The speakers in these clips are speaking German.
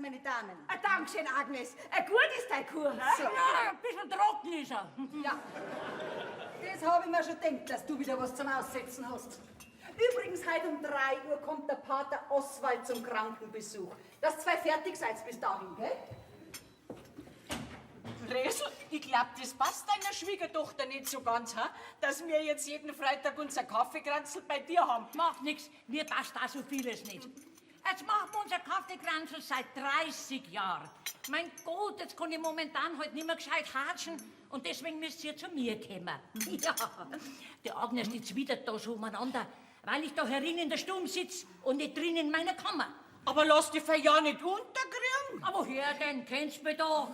Meine Damen. Dankeschön, Agnes. Gut ist dein Kuchen. So. Ja, ein bisschen trocken ist er. Ja, das habe ich mir schon gedacht, dass du wieder was zum Aussetzen hast. Übrigens, heute um 3 Uhr kommt der Pater Oswald zum Krankenbesuch. Dass zwei fertig seid bis dahin, gell? Resel, ich glaub, das passt deiner Schwiegertochter nicht so ganz, ha? Dass wir jetzt jeden Freitag unser Kaffeekranzel bei dir haben. Macht nix, mir passt da so vieles nicht. Jetzt machen wir unser Kaffeekranzel seit 30 Jahren. Mein Gott, jetzt kann ich momentan halt nicht mehr gescheit hatschen und deswegen müsst ihr zu mir kommen. Ja, die Agnes ist wieder da so umeinander, weil ich da herin in der Stube sitze und nicht drin in meiner Kammer. Aber lass dich für ja nicht unterkriegen. Aber woher denn? Kennst du mich doch?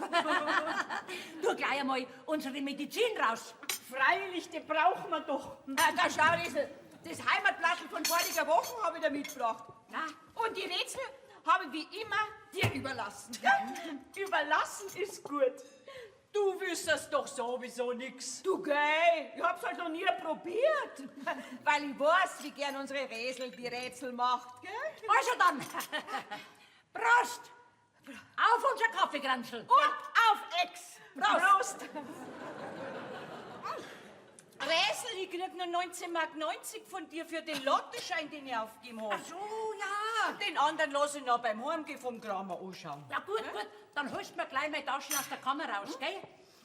Tu gleich einmal unsere Medizin raus. Freilich, die brauchen wir doch. Da schau, Resel, das Heimatblattl von voriger Woche habe ich da mitgebracht. Na? Und die Rätsel habe ich wie immer dir überlassen. Überlassen ist gut. Du wüsstest doch sowieso nix. Du, gell, ich hab's halt noch nie probiert. Weil ich weiß, wie gern unsere Resel die Rätsel macht, gell? Also dann, Prost! Auf unser Kaffeekranzel. Und auf Ex. Prost! Räsel, ich krieg nur 19,90 Mark von dir für den Lottoschein, den ich aufgegeben habe. Ach so, ja. Den anderen lasse ich noch beim Heimgehen vom Kramer anschauen. Ja gut, gut, dann holst du mir gleich meine Taschen aus der Kammer raus, gell?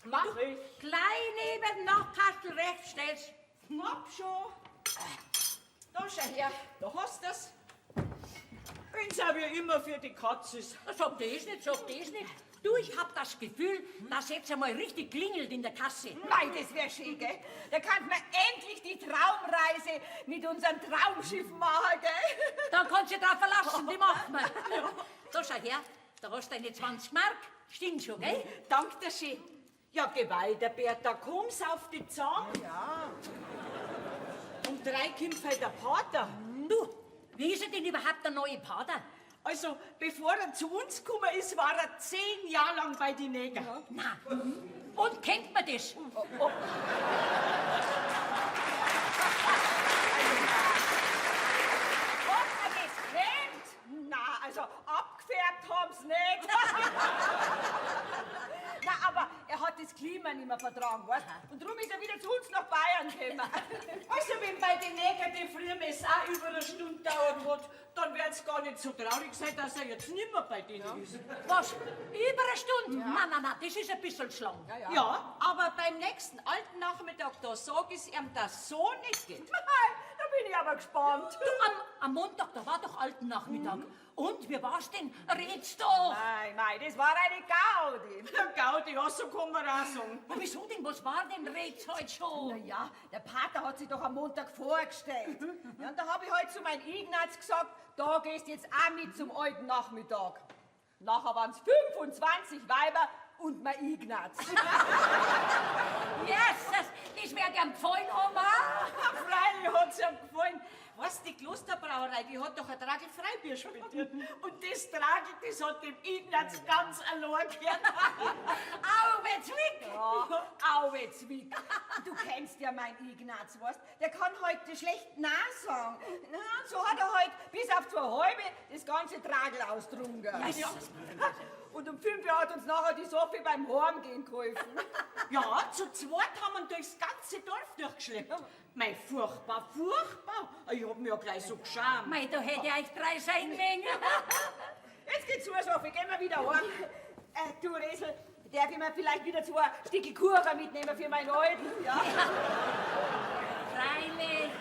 Mach ich. Gleich neben dem Nachtkastel rechts stellst. Hab schon. Da schau her, da hast du's. Wenn's auch wie immer für die Katze ist. Sag das nicht, sag das nicht. Du, ich hab das Gefühl, dass jetzt einmal richtig klingelt in der Kasse. Mei, das wär schön, gell? Da kann man endlich die Traumreise mit unserem Traumschiff machen, gell? Dann kannst du dich drauf verlassen, die machen wir. Da schau her, da hast du deine 20 Mark. Stimmt schon, gell? Dank dir schön. Ja, geh weiter, Bertha, komm's auf die Zahn. Ja. Um 3 kommt halt der Pater. Du, wie ist er denn überhaupt der neue Pater? Also, bevor er zu uns gekommen ist, war er 10 Jahre lang bei den Neger. Na, und kennt man das? Ob er das kennt? Na, also abgefärbt haben's nicht. Na, aber er hat das Klima nicht mehr vertragen, weißt? Und darum ist er wieder zu uns nach Bayern gekommen. Also, wenn bei den Neger die Frühmesse auch über eine Stunde dauert hat, dann wird's gar nicht so traurig sein, dass er jetzt nicht mehr bei denen ist. Was? Über eine Stunde? Ja. Nein, das ist ein bisschen schlang. Ja, aber beim nächsten alten Nachmittag, da sag ich ihm, dass so nicht geht. Da bin ich aber gespannt. Du, am Montag, da war doch alten Nachmittag. Und, wie war's denn? Red's doch! Mei, das war eine Gaudi. Der Gaudi, ja, so kann man auch sagen. Aber wieso denn? Was war denn? Red's heute schon? Na ja, der Pater hat sich doch am Montag vorgestellt. Ja, und da habe ich heute zu meinem Ignaz gesagt, da gehst jetzt auch mit zum alten Nachmittag. Nachher waren es 25 Weiber und mein Ignaz. Jesus, das wird dir gefallen, Oma. Freilich hat's ihm gefallen. Weißt du, die Klosterbrauerei, die hat doch ein Tragel Freibier spendiert. Und das Tragel, das hat dem Ignaz ganz allein gehört. Auwe Zwick! Ja, Auwe Zwick. Du kennst ja meinen Ignaz, weißt? Der kann heute schlecht Nein sagen. Na, so hat er heute bis auf 2 halbe das ganze Tragel austrunken. Ja. Und um 5 Uhr hat uns nachher die Sophie beim Heimgehen geholfen. Ja, zu zweit haben wir durchs ganze Dorf durchgeschleppt. Mei, furchtbar, furchtbar. Ich hab mich ja gleich so geschämt. Mei, da hätte ich euch 3 sein mögen. Jetzt geht's zu, Sophie, gehen wir wieder heim. Du, Resel, darf ich mir vielleicht wieder 2 Stücke Kuchen mitnehmen für meinen Alten? Ja? Freilich.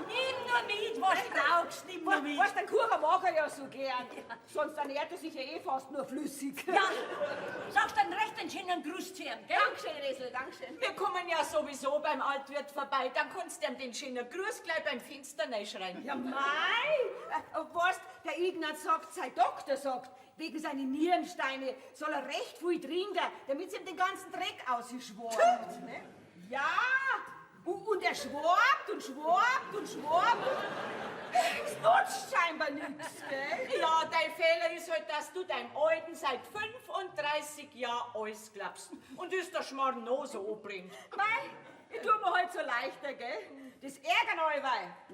Nimm nur mit, was brauchst du nicht mehr. wie. Weißt, den Kuchen mag er ja so gern. Sonst ernährt er sich ja eh fast nur flüssig. Ja, sagst einen recht schönen Gruß zu ihm, gell? Dankeschön, Esel, Dankeschön. Wir kommen ja sowieso beim Altwirt vorbei, dann kannst du ihm den schönen Gruß gleich beim Fenster reinschreien. Ja, weißt, der Ignaz sagt, sein Doktor sagt, wegen seinen Nierensteine soll er recht viel trinken, damit sie ihm den ganzen Dreck ausschwabt. Ne? Ja, und er schwabt und schwabt und schwabt. Es nutzt scheinbar nichts, gell? Ja, dein Fehler ist halt, dass du deinem Alten seit 35 Jahren alles glaubst und ist der Schmarrn noch so anbringt. Mei, ich tu mir halt so leichter, gell? Das ärgert euch,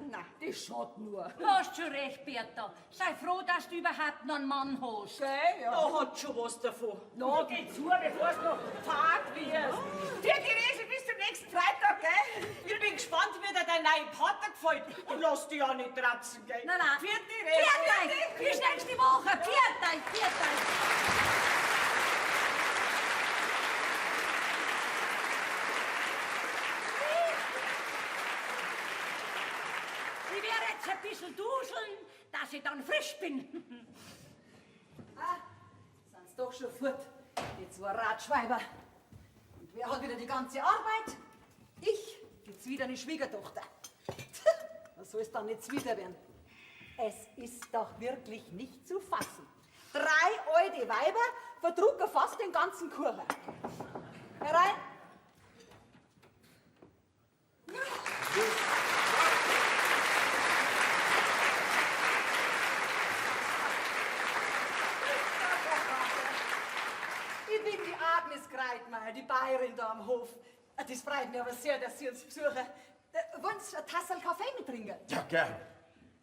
na, das schaut nur. Hast schon recht, Bertha. Sei froh, dass du überhaupt noch einen Mann hast. Gell, ja. Da hat schon was davon. Na, geh zu, bevor es noch Fahrt wird. Dir die Esel bis zum nächsten Freitag, gell? Ich bin gespannt, wie dir dein neuer Pater gefällt. Und lass dich ja nicht ratzen, gell? Nein, nein. Vierte Pfiat euch! Bis nächste Woche! Pfiat euch! Pfiat euch! Ich werde jetzt ein bisschen duseln, dass ich dann frisch bin. Ah, sind's doch schon fort, die zwei Ratschweiber. Und wer hat wieder die ganze Arbeit? Ich, die zwiederne Schwiegertochter. Was soll es dann nicht wieder werden? Es ist doch wirklich nicht zu fassen. 3 alte Weiber verdrucken fast den ganzen Kuchen. Herein! Ich bin die Agnes Kreitmeier, die Bayerin da am Hof. Das freut mich aber sehr, dass Sie uns besuchen. Wollen Sie eine Tasse Kaffee mittrinken? Ja, gern.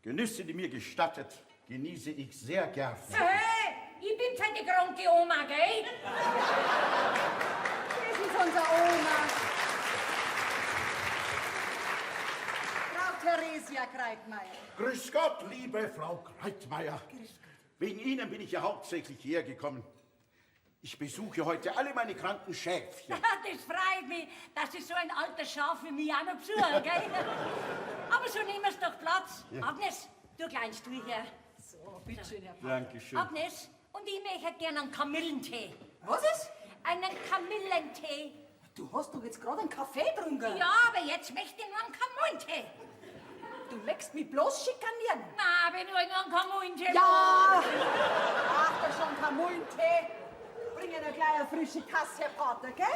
Genüsse, die mir gestattet, genieße ich sehr gern. Hey, ich bin keine kranke Oma, gell? Das ist unser Oma. Frau Theresia Kreitmeier. Grüß Gott, liebe Frau Kreitmeier. Wegen Ihnen bin ich ja hauptsächlich hergekommen. Ich besuche heute alle meine kranken Schäfchen. Das freut mich, dass Sie so ein alter Schaf wie mich auch noch besuchen, gell? Aber so nehmen Sie doch Platz. Ja. Agnes, du kleinst du hier. So, bitteschön, Herr Dankeschön. Agnes, und ich möchte gerne einen Kamillentee. Was ist? Einen Kamillentee. Du hast doch jetzt gerade einen Kaffee getrunken. Ja, aber jetzt möchte ich nur einen Kamillentee. Du möchtest mich bloß schikanieren. Na, aber nur einen Kamillentee. Ja! Ach, da schon Kamillentee. Bring eine kleine frische Tasse, Herr Pater, gell?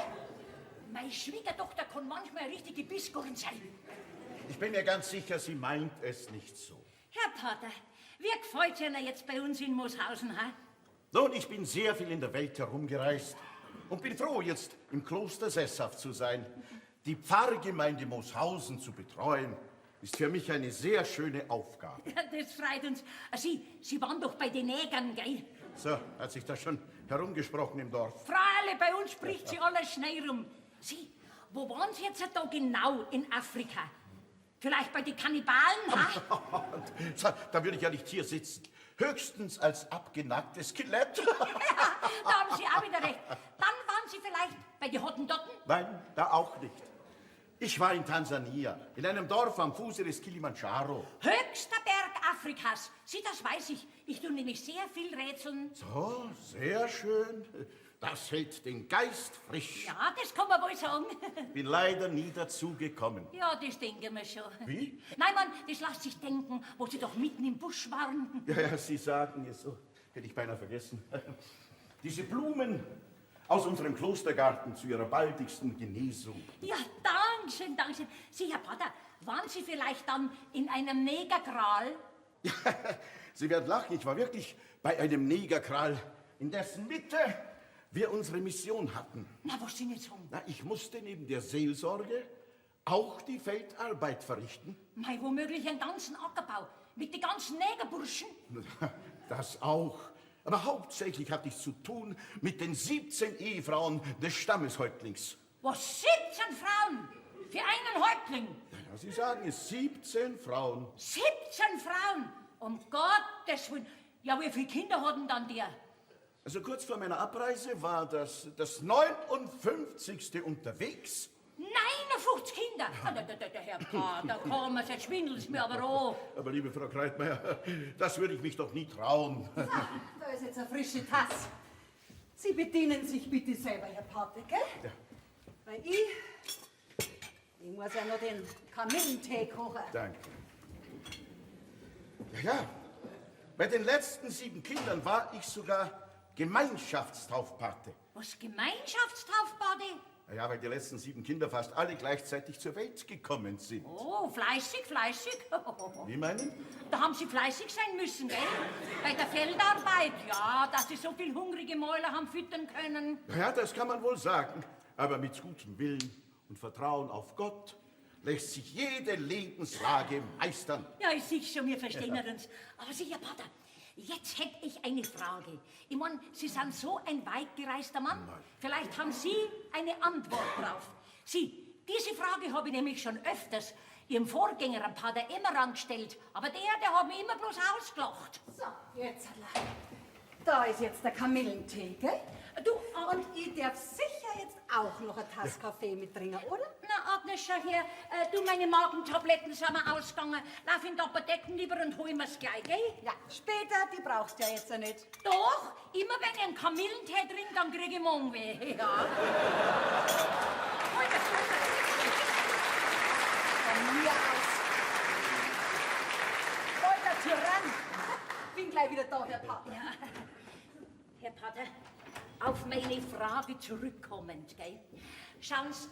Meine Schwiegertochter kann manchmal eine richtige Bissgurren sein. Ich bin mir ganz sicher, sie meint es nicht so. Herr Pater, wie gefällt es Ihnen jetzt bei uns in Mooshausen, ha? Nun, ich bin sehr viel in der Welt herumgereist und bin froh, jetzt im Kloster sesshaft zu sein. Die Pfarrgemeinde Mooshausen zu betreuen, ist für mich eine sehr schöne Aufgabe. Ja, das freut uns. Sie waren doch bei den Nägern, gell? So, hat sich das schon herumgesprochen im Dorf. Freilich, bei uns spricht sie alles schnell rum. Sie, wo waren Sie jetzt da genau in Afrika? Vielleicht bei den Kannibalen, ha? Da würde ich ja nicht hier sitzen. Höchstens als abgenagtes Skelett. Ja, da haben Sie auch wieder recht. Dann waren Sie vielleicht bei den Hottentotten? Nein, da auch nicht. Ich war in Tansania, in einem Dorf am Fuße des Kilimanjaro. Höchster Berg Afrikas. Sie, das weiß ich. Ich tue nämlich sehr viel Rätseln. So, sehr schön. Das hält den Geist frisch. Ja, das kann man wohl sagen. Bin leider nie dazu gekommen. Ja, das denken wir schon. Wie? Nein, Mann, das lässt sich denken, wo Sie doch mitten im Busch waren. Ja, Sie sagen es so. Hätte ich beinahe vergessen. Diese Blumen aus unserem Klostergarten zu Ihrer baldigsten Genesung. Ja, Dankeschön, Dankeschön. Sie, Herr Pater, waren Sie vielleicht dann in einem Negerkral? Ja, Sie werden lachen, ich war wirklich bei einem Negerkral, in dessen Mitte wir unsere Mission hatten. Na, was Sie nicht sagen. Na, ich musste neben der Seelsorge auch die Feldarbeit verrichten. Mei, womöglich einen ganzen Ackerbau mit den ganzen Negerburschen. Das auch. Aber hauptsächlich hatte ich zu tun mit den 17 Ehefrauen des Stammeshäuptlings. Was, 17 Frauen für einen Häuptling? Ja, Sie sagen es, 17 Frauen. 17 Frauen? Um Gottes Willen. Ja, wie viele Kinder hatten dann der? Also kurz vor meiner Abreise war das 59. unterwegs. 59 besucht's Kinder. Der Herr Pater, komm, jetzt schwindelt's mir aber an. Aber liebe Frau Kreitmeier, das würde ich mich doch nie trauen. Da ist jetzt eine frische Tasse. Sie bedienen sich bitte selber, Herr Pater, gell? Ja. Weil ich muss ja noch den Kamillentee kochen. Danke. Ja, bei den letzten 7 Kindern war ich sogar Gemeinschaftstaufpate. Was, Gemeinschaftstaufbade? Ja, weil die letzten 7 Kinder fast alle gleichzeitig zur Welt gekommen sind. Oh, fleißig. Wie meinen? Da haben Sie fleißig sein müssen, gell? Bei der Feldarbeit, ja, dass Sie so viel hungrige Mäuler haben füttern können. Ja, das kann man wohl sagen. Aber mit gutem Willen und Vertrauen auf Gott lässt sich jede Lebenslage meistern. Ja, ich sehe schon, wir verstehen uns. Aber Sie, Herr Pater, jetzt hätte ich eine Frage. Ich meine, Sie sind so ein weit gereister Mann. Nein. Vielleicht haben Sie eine Antwort drauf. Sie, diese Frage habe ich nämlich schon öfters Ihrem Vorgänger, am Pater Emmerang, gestellt. Aber der hat mich immer bloß ausgelacht. So, jetzt. Da ist jetzt der Kamillentee, gell? Du, Und ich darf sicher jetzt auch noch eine Tasse Kaffee mitbringen, oder? na, Agnes, schau her. Du, meine Magentabletten sind mir ausgegangen. Lauf in die Apotheken lieber und hol mir's gleich, gell? Ja, später, die brauchst du ja jetzt ja nicht. Doch, immer wenn ich einen Kamillentee trinke, dann kriege ich Magenweh. Ja. Von mir aus. Voll der Tyrann. Bin gleich wieder da, Herr Pater. Herr Pater, auf meine Frage zurückkommend, gell? Schauen Sie,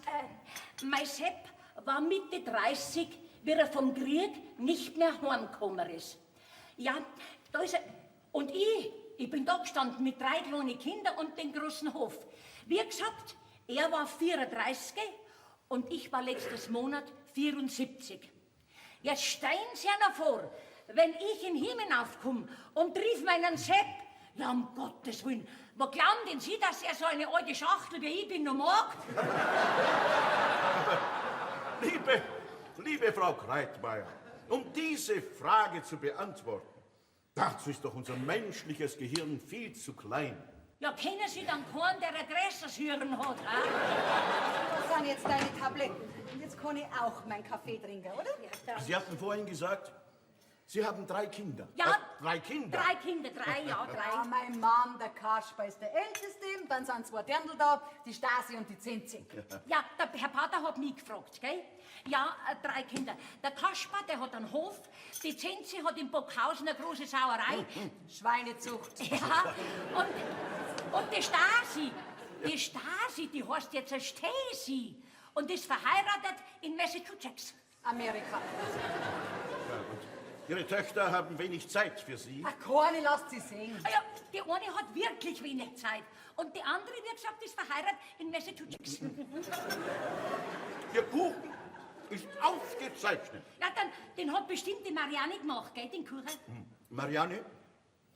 mein Sepp war Mitte 30, wie er vom Krieg nicht mehr heimgekommen ist. Ja, da ist er. Und ich bin da gestanden mit 3 kleinen Kindern und dem großen Hof. Wie gesagt, er war 34 und ich war letztes Monat 74. Jetzt stellen Sie einer vor, wenn ich in den Himmel aufkomme und triff meinen Sepp, ja, um Gottes Willen, wo glauben denn Sie, dass er so eine alte Schachtel wie ich bin noch mag? Liebe Frau Kreitmeier, um diese Frage zu beantworten, dazu ist doch unser menschliches Gehirn viel zu klein. Ja, kennen Sie dann keinen, der ein größeres Hirn hat, Das sind jetzt deine Tabletten. Und jetzt kann ich auch meinen Kaffee trinken, oder? Sie hatten vorhin gesagt, Sie haben 3 Kinder. Ja. 3 Kinder? 3 Kinder, 3, ja, Ja, 3. mein Mann, der Kasper, ist der Älteste. Dann sind 2 Dirndl da, die Stasi und die Zinzi. Ja, der Herr Pater hat mich gefragt, gell? Ja, 3 Kinder. Der Kasper, der hat einen Hof, die Zinzi hat in Bockhausen eine große Sauerei. Schweinezucht. Ja, und die Stasi, die heißt jetzt eine Stasi und ist verheiratet in Massachusetts. Amerika. Ihre Töchter haben wenig Zeit für Sie. Ach, keine lasst sie sehen. Ah ja, die eine hat wirklich wenig Zeit und die andere, wie gesagt, ist verheiratet in Massachusetts. Ihr Kuchen ist ausgezeichnet. Ja, dann, den hat bestimmt die Marianne gemacht, gell, den Kuchen? Marianne,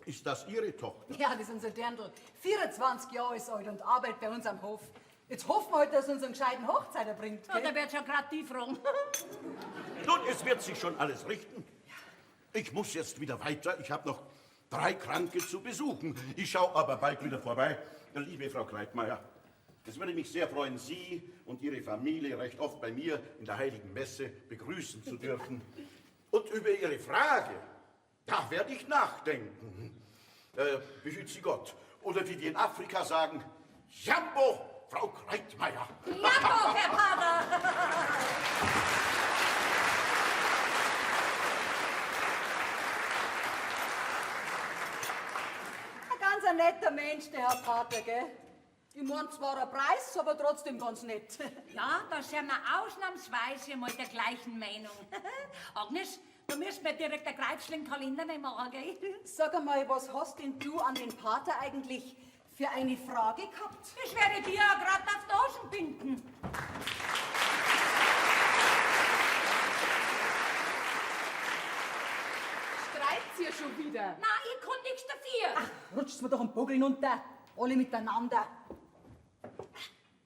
ist das Ihre Tochter? Ja, das ist unser Dirndl. 24 Jahre ist alt und arbeitet bei uns am Hof. Jetzt hoffen wir halt, dass er uns einen gescheiten Hochzeit erbringt. Ja, da wird's ja gerade die fragen. Nun, es wird sich schon alles richten. Ich muss jetzt wieder weiter. Ich habe noch 3 Kranke zu besuchen. Ich schaue aber bald wieder vorbei. Liebe Frau Kreitmeier, es würde mich sehr freuen, Sie und Ihre Familie recht oft bei mir in der Heiligen Messe begrüßen zu dürfen. Und über Ihre Frage, da werde ich nachdenken. Behüt Sie Gott. Oder wie die in Afrika sagen, Jambo, Frau Kreitmeier. Ja doch, Herr Pater! Ein ganz ein netter Mensch, der Herr Pater, gell? Ich mein zwar ein Preis, aber trotzdem ganz nett. Ja, da sind wir ausnahmsweise mal der gleichen Meinung. Agnes, da müssen wir direkt ein Kreuzchen im Kalender nehmen, gell? Sag einmal, was hast denn du an den Pater eigentlich für eine Frage gehabt? Ich werde dir ja gerade auf die Hosen binden. Streit's ihr schon wieder? Na, ich kann nichts dafür. Rutscht's mir doch einen Bogen runter. Alle miteinander.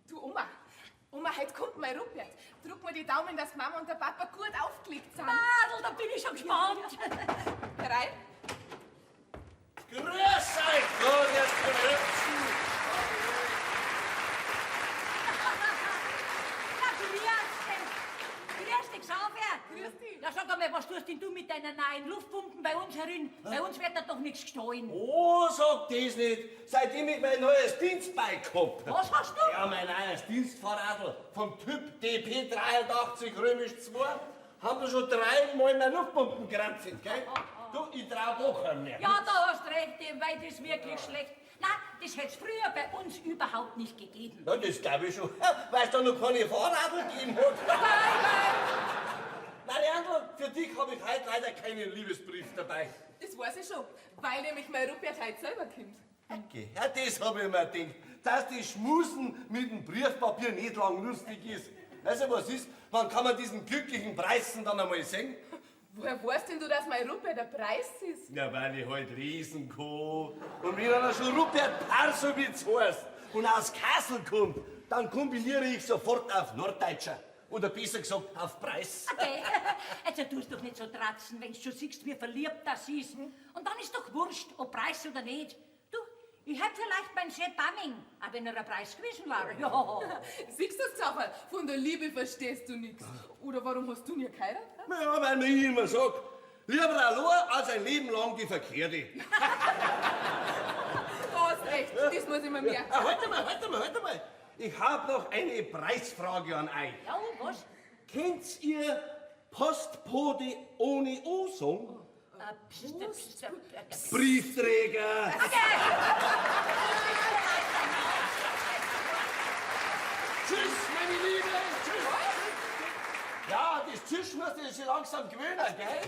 Du Oma, heute kommt mein Rupert. Drück mir die Daumen, dass Mama und der Papa gut aufgelegt sind. Madel, da bin ich schon gespannt. Herein. Grüß euch, Glorias Grüßen! Na, grüß dich. dich, Xaver. Grüß dich. Ja, sag einmal, was tust denn du mit deinen neuen Luftpumpen bei uns herin? Bei uns wird da doch nichts gestohlen. Oh, sag das nicht. Seitdem ich mein neues Dienstbike hab. Was hast du? Ja, mein neues Dienstfahrradl vom Typ DP83 römisch 2 haben da schon 3 Mal meine Luftpumpen gerammt, gell? Du, ich trau doch mehr. Ja, da hast recht, weil das ist wirklich schlecht. Nein, das hätte es früher bei uns überhaupt nicht gegeben. Ja, das glaube ich schon. Weil es da noch keine Fahrradl gegeben hat. Nein, Leandl, für dich habe ich heute leider keinen Liebesbrief dabei. Das weiß ich schon, weil nämlich mein Rupert heute selber kommt. Okay, ja, das habe ich mir gedacht, dass das Schmusen mit dem Briefpapier nicht lang lustig ist. Also was ist, wann kann man diesen glücklichen Preisen dann einmal sehen? Woher weißt denn du, dass mein Rupert der Preis ist? Ja, weil ich halt lesen kann. Und wenn einer schon Rupert Parsowitz heißt und aus Kassel kommt, dann kombiniere ich sofort auf Norddeutscher. Oder besser gesagt, auf Preis. Okay, also tust doch nicht so tratzen, wenn du schon siehst, wie verliebt das ist. Und dann ist doch wurscht, ob Preis oder nicht. Du, ich hätte vielleicht meinen Sepp Bamming, auch wenn er ein Preis gewesen war. Ja. Siehst du, Zauber, von der Liebe verstehst du nichts. Oder warum hast du nie geheiratet? Ja, weil mir immer sagt, lieber allein als ein Leben lang die Verkehrte. Du hast recht, das muss ich mir merken. Halt mal. Ich habe noch eine Preisfrage an euch. Ja, was? Kennt ihr Postbote ohne O-Song? Briefträger. Tschüss, meine Liebe. Tschüss. Ja, das Tschüss musst du sich langsam gewöhnen, gell?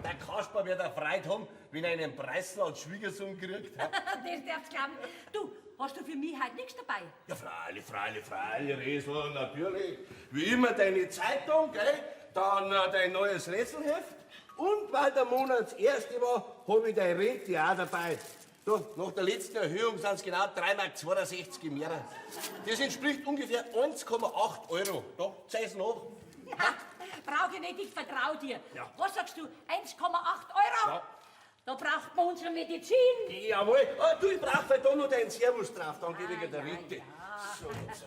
Der Kasper wird erfreut haben, wenn er einen Preisl als Schwiegersohn kriegt. Das darfst du glauben. Du, hast du für mich heute nichts dabei? Ja, freilich, Resel, natürlich. Wie immer deine Zeitung, gell? Dann dein neues Rätselheft. Und weil der Monat das erste war, habe ich dein Rente auch dabei. Du, nach der letzten Erhöhung sind es genau 3,62 Mark im Jahr. Das entspricht ungefähr 1,8 Euro. Da, zeig's nach. Na, brauche ich nicht, ich vertraue dir. Ja. Was sagst du, 1,8 Euro? Ja. Da braucht man unsere Medizin. Jawohl. Du, ich brauch halt da noch deinen Servus drauf, dann gebe ich dir der Rente. So, jetzt. So,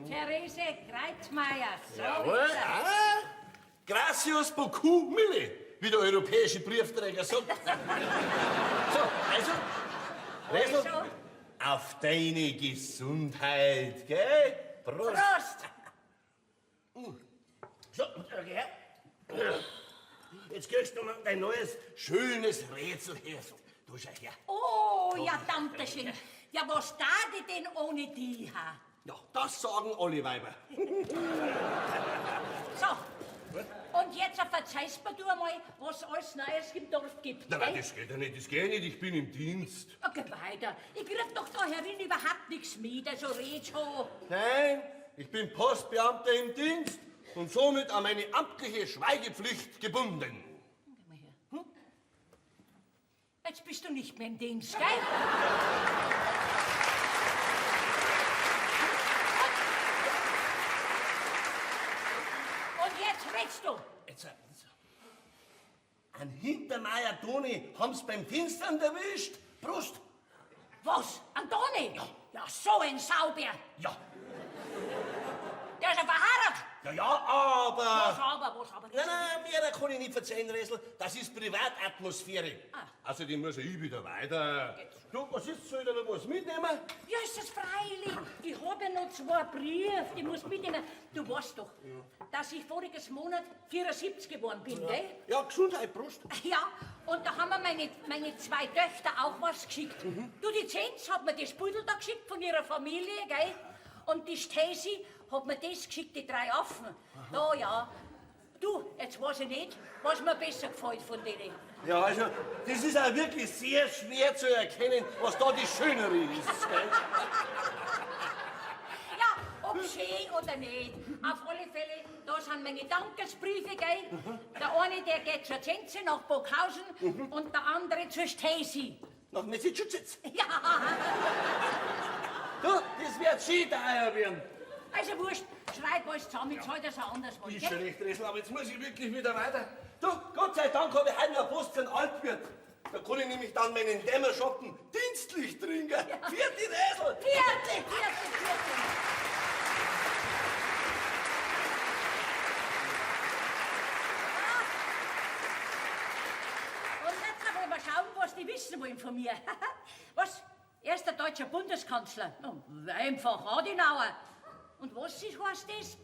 Therese Kreuzmeier. So Jawohl. ist er. Ah, gracias beaucoup mille, wie der europäische Briefträger sagt. So, also, Resel, Also, auf deine Gesundheit, gell? Prost. Prost. So, okay. Jetzt kriegst du noch dein neues, schönes Rätselheft. Du schau her. Oh, ja, Dankeschön. Ja, was da die denn ohne die? Ha? Ja, das sagen alle Weiber. So, und jetzt verzeihst mir du einmal, was alles Neues im Dorf gibt. Nein, gell? das geht ja nicht, ich bin im Dienst. Okay, weiter. Ich krieg doch da herin überhaupt nichts mit, also red schon. Nein, ich bin Postbeamter im Dienst und somit an meine amtliche Schweigepflicht gebunden. Geh mal her. Jetzt bist du nicht mehr im Dienst, gell? Und jetzt redst du. Jetzt, an Hintermeier Toni haben's beim Finstern erwischt. Prost. Was? Antoni? Ja, so ein Sauber. Ja, Der ist ja verheiratet. ja, aber... Was aber? Nein, mehr kann ich nicht verzeihen, Resel. Das ist Privatatmosphäre. Ah. Außerdem muss ich wieder weiter. Du, was ist, soll ich da noch was mitnehmen? Ja, ist das freilich. Ich habe ja noch 2 Briefe, die muss mitnehmen. Du weißt doch, dass ich voriges Monat 74 geworden bin, gell? Ja, Gesundheit, Prost. Ja, und da haben mir meine 2 Töchter auch was geschickt. Du, die Zenz hat mir das Pudel da geschickt von ihrer Familie, gell? Und die Stacy hat mir das geschickt, die 3 Affen. Da, ja. Du, jetzt weiß ich nicht, was mir besser gefällt von denen. Ja, also, das ist auch wirklich sehr schwer zu erkennen, was da die Schönere ist. Gell? Ja, ob schön oder nicht. Auf alle Fälle, da sind meine Dankesbriefe, gell? Der eine, der geht zur Zenze nach Burghausen und der andere zur Stacy. Nach Massachusetts. Ja, Du, das wird schön teuer werden. also wurscht, schreib alles zusammen, ich zahl das auch anders mal, Ist schon gell? recht, Resel, aber jetzt muss ich wirklich wieder weiter. Du, Gott sei Dank habe ich heute noch Post für den Altwirt. Da kann ich nämlich dann meinen Dämmerschoppen dienstlich trinken. Vierte Resel! Vierte. wissen wollen von mir? Was? Erster deutscher Bundeskanzler? Oh, einfach Adenauer. Und was heißt das?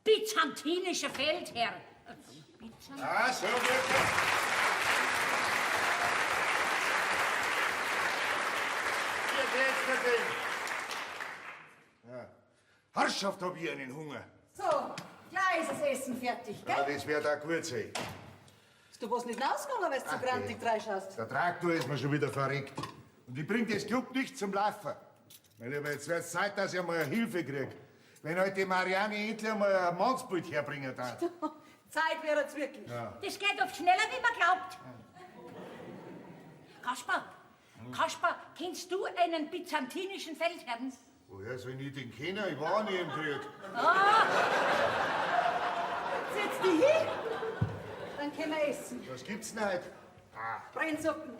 Byzantinischer Feldherr. Byzan? Ah, so gut. Wie geht's dir denn? Ja. Herrschaft, hab ich einen Hunger. So, gleich ist das Essen fertig, Ja, gell? das wird auch gut sein. Ist du was nicht rausgegangen, weil du zu grantig reinschaust? Der Traktor ist mir schon wieder verreckt. Und ich bring das Club nicht zum Laufen. Mein Lieber, jetzt wird's Zeit, dass ich mal Hilfe krieg. Wenn heute die Marianne endlich mal ein Mannsbild herbringen darf. Zeit wäre jetzt wirklich. Das geht oft schneller, wie man glaubt. Kaspar, kennst du einen byzantinischen Feldherrn? Woher soll ich den kennen? Ich war nie im Krieg. Setz dich hin, dann können wir essen. Was gibt's denn heute? Brennsuppen.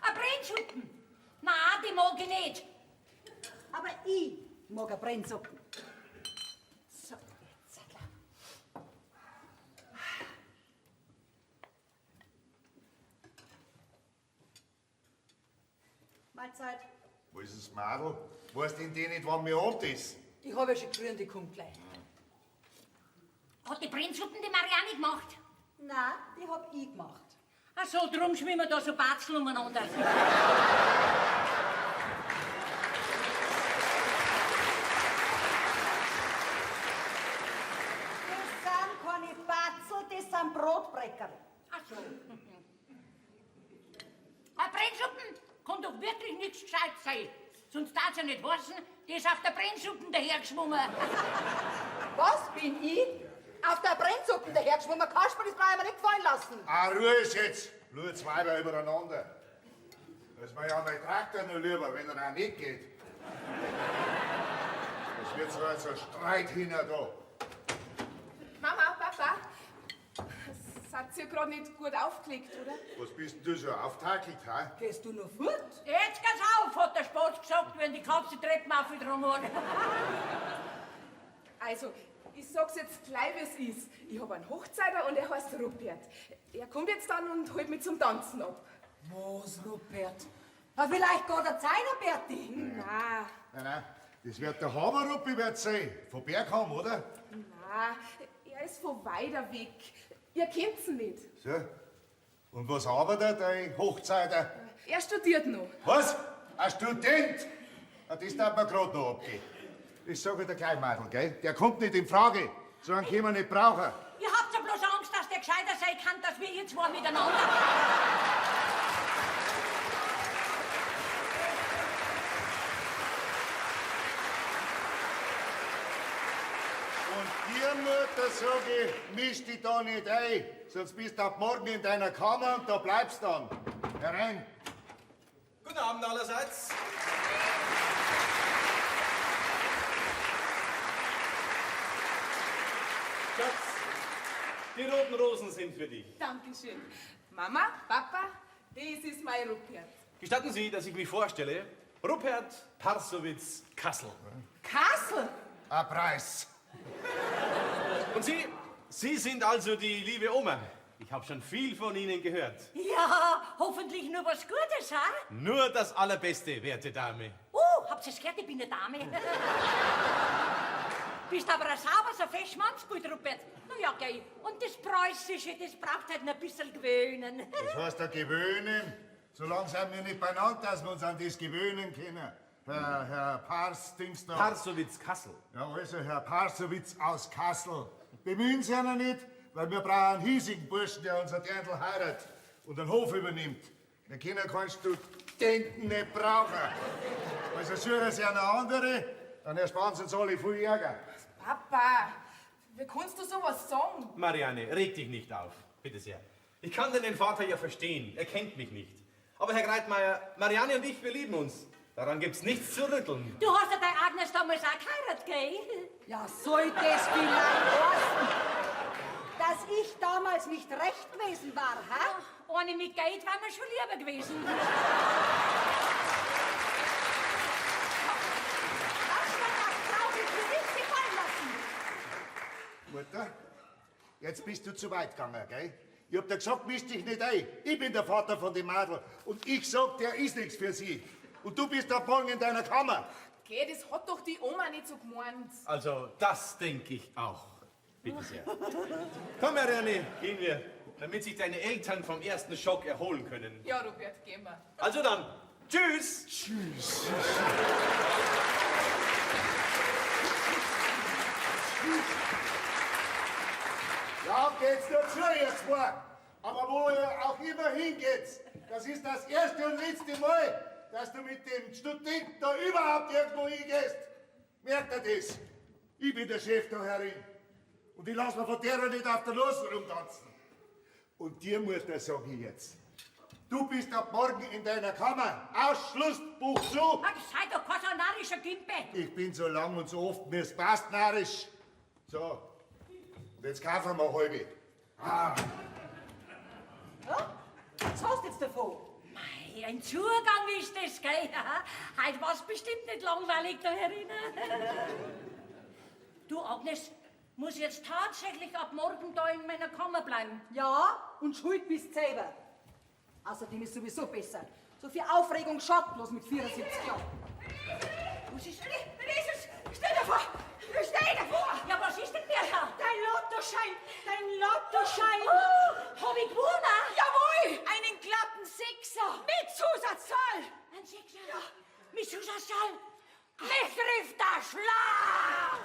Ein Brennsuppen? Na, die mag ich nicht. Aber ich mag eine Brennsuppen. So, jetzt. Mahlzeit. Wo ist das Madel? Weißt denn die nicht, wann mir Abend ist? Ich habe ja schon gefrüht, die kommt gleich. Hat die Brennsuppen die Marianne gemacht? Nein, die hab ich gemacht. Ach so, drum schwimmen da so Batzel umeinander. Das sind keine Batzel, das sind Brotbrecker. Ach so. Ein Brennsuppen kann doch wirklich nichts gescheit sein. Sonst darf es ja nicht heißen, der ist auf der Brennsuppen dahergeschwommen. Was bin ich? Auf der Brennsuppen dahergeschwommen. Kasper, das brauche ich mir nicht gefallen lassen. Ruhe ist jetzt. Nur zwei da übereinander. Das ist mir ja mein Traktor nur lieber, wenn er auch nicht geht. Es wird so ein Streit hinter da. Mama, Papa, seid ihr gerade nicht gut aufgelegt, oder? Was bist denn du so auftakelt, ha? Gehst du noch fort? Jetzt geht's auf, hat der Spatz gesagt, wenn die Katze die Treppen aufgedrungen hat. Also, ich sag's jetzt gleich, wie es ist. Ich hab einen Hochzeiter und er heißt Rupert. Er kommt jetzt dann und holt mich zum Tanzen ab. Was, Rupert? Na, vielleicht geht er Zeiner, Berti. Na, Nein, das wird der Haberruppi wird sein. Von Bergham, oder? na, er ist von weiter weg. Ihr kennt's ihn nicht. So. Und was arbeitet dein Hochzeiter? Er studiert noch. Was? Ein Student? Ja, das darf man gerade noch abgehen. Das sag ich dir gleich, Madel, gell? Der kommt nicht in Frage. So einen können wir nicht brauchen. Ihr habt ja bloß Angst, dass der gescheiter sein kann, dass wir ihr zwei miteinander. Und dir, Mutter, sag ich, misch dich da nicht ein. Sonst bist du ab morgen in deiner Kammer und da bleibst dann. Herein. Guten Abend allerseits. Schatz, die roten Rosen sind für dich. Dankeschön. Mama, Papa, das ist mein Rupert. Gestatten Sie, dass ich mich vorstelle. Rupert Parsowitz Kassel. Kassel? Ein Preis. Und Sie sind also die liebe Oma. Ich habe schon viel von Ihnen gehört. Ja, hoffentlich nur was Gutes, ha? Nur das Allerbeste, werte Dame. Habt ihr's gehört, ich bin eine Dame. Bist aber ein sauber, so fest Mannsbild, Rupert. Na ja, geh. Und das Preußische, das braucht halt noch ein bisschen gewöhnen. Das heißt ja gewöhnen. Solange sind wir nicht beieinander, dass wir uns an das gewöhnen können. Herr Pars-Dings da. Parsowitz Kassel. Ja, also Herr Parsowitz aus Kassel. Bemühen Sie ihn nicht, weil wir brauchen einen hiesigen Burschen, der unser Dirndl heiratet und den Hof übernimmt. Wir können keinen Studenten nicht brauchen. Also suchen Sie eine andere, dann ersparen Sie uns alle viel Ärger. Papa, wie kannst du sowas sagen? Marianne, reg dich nicht auf. Bitte sehr. Ich kann den Vater ja verstehen. Er kennt mich nicht. Aber Herr Greitmeier, Marianne und ich, wir lieben uns. Daran gibt's nichts zu rütteln. Du hast ja deine Agnes damals auch geheiratet, gell? Ja, soll das vielleicht heißen, dass ich damals nicht recht gewesen war, ha? Eine mit Geld war mir schon lieber gewesen. Das wird das traurig für dich gefallen lassen. Mutter, jetzt bist du zu weit gegangen, gell? Ich hab dir gesagt, misch dich nicht ein. Ich bin der Vater von dem Madel. Und ich sag, der ist nichts für sie. Und du bist da morgen in deiner Kammer. Geh, das hat doch die Oma nicht so gemeint. Also, das denke ich auch. Bitte sehr. Komm, Marianne, gehen wir, damit sich deine Eltern vom ersten Schock erholen können. Ja, Robert, gehen wir. Also dann, tschüss. Tschüss. Ja, geht's nur zu, ihr zwei. Aber wo ihr auch immer hingeht, das ist das erste und letzte Mal, dass du mit dem Studenten da überhaupt irgendwo hingehst. Merkt ihr das? Ich bin der Chef da herin. Und ich lass mir von der nicht auf der Nase rumtanzen. Und dir, Mutter, sag ich jetzt. Du bist ab morgen in deiner Kammer. Ausschluss, Buch zu. Ach, sei doch kein so narrischer Gimpe. Ich bin so lang und so oft, mir's passt narrisch. So, und jetzt kaufen wir halbe. Ja? Was hast du jetzt davon? Mei, ein Zugang ist das, gell? Heute war's bestimmt nicht langweilig da herinnen. Du, Agnes, muss jetzt tatsächlich ab morgen da in meiner Kammer bleiben. Ja, und schuld bist selber. Außerdem ist sowieso besser. So viel Aufregung schadet bloß mit 74 Jahren. Was ist? Jesus, stell dir vor! Stell dir vor! Ja, was ist denn der da? Dein Lottoschein! Dein Lottoschein! Oh, hab ich gewonnen? Jawohl! Einen glatten Sechser! Mit Zusatzzahl! Ein Sechser? Ja. Mit Zusatzzahl? Mich trifft der Schlag!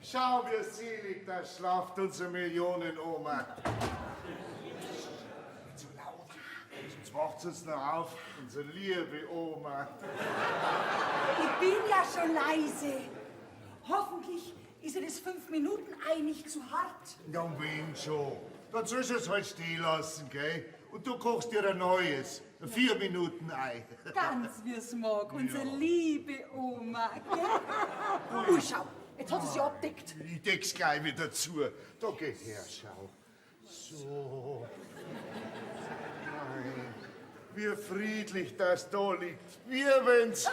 Schau, wie selig, da schlaft unsere Millionenoma. Nicht so laut, sonst wacht uns noch auf, unsere liebe Oma. Ich bin ja schon leise. Hoffentlich ist ihr das 5 Minuten Ei nicht zu hart. Ja, wenn schon. Dann sollst du es halt stehen lassen, gell? Und du kochst dir ein neues. 4 Minuten Ei. Ganz wie's mag, unsere liebe Oma. Gell? Oh, schau, jetzt hat sie sich abdeckt. Ich deck's gleich wieder zu. Da geht her, schau. So. Nein. Wie friedlich das da liegt. Wie wenn's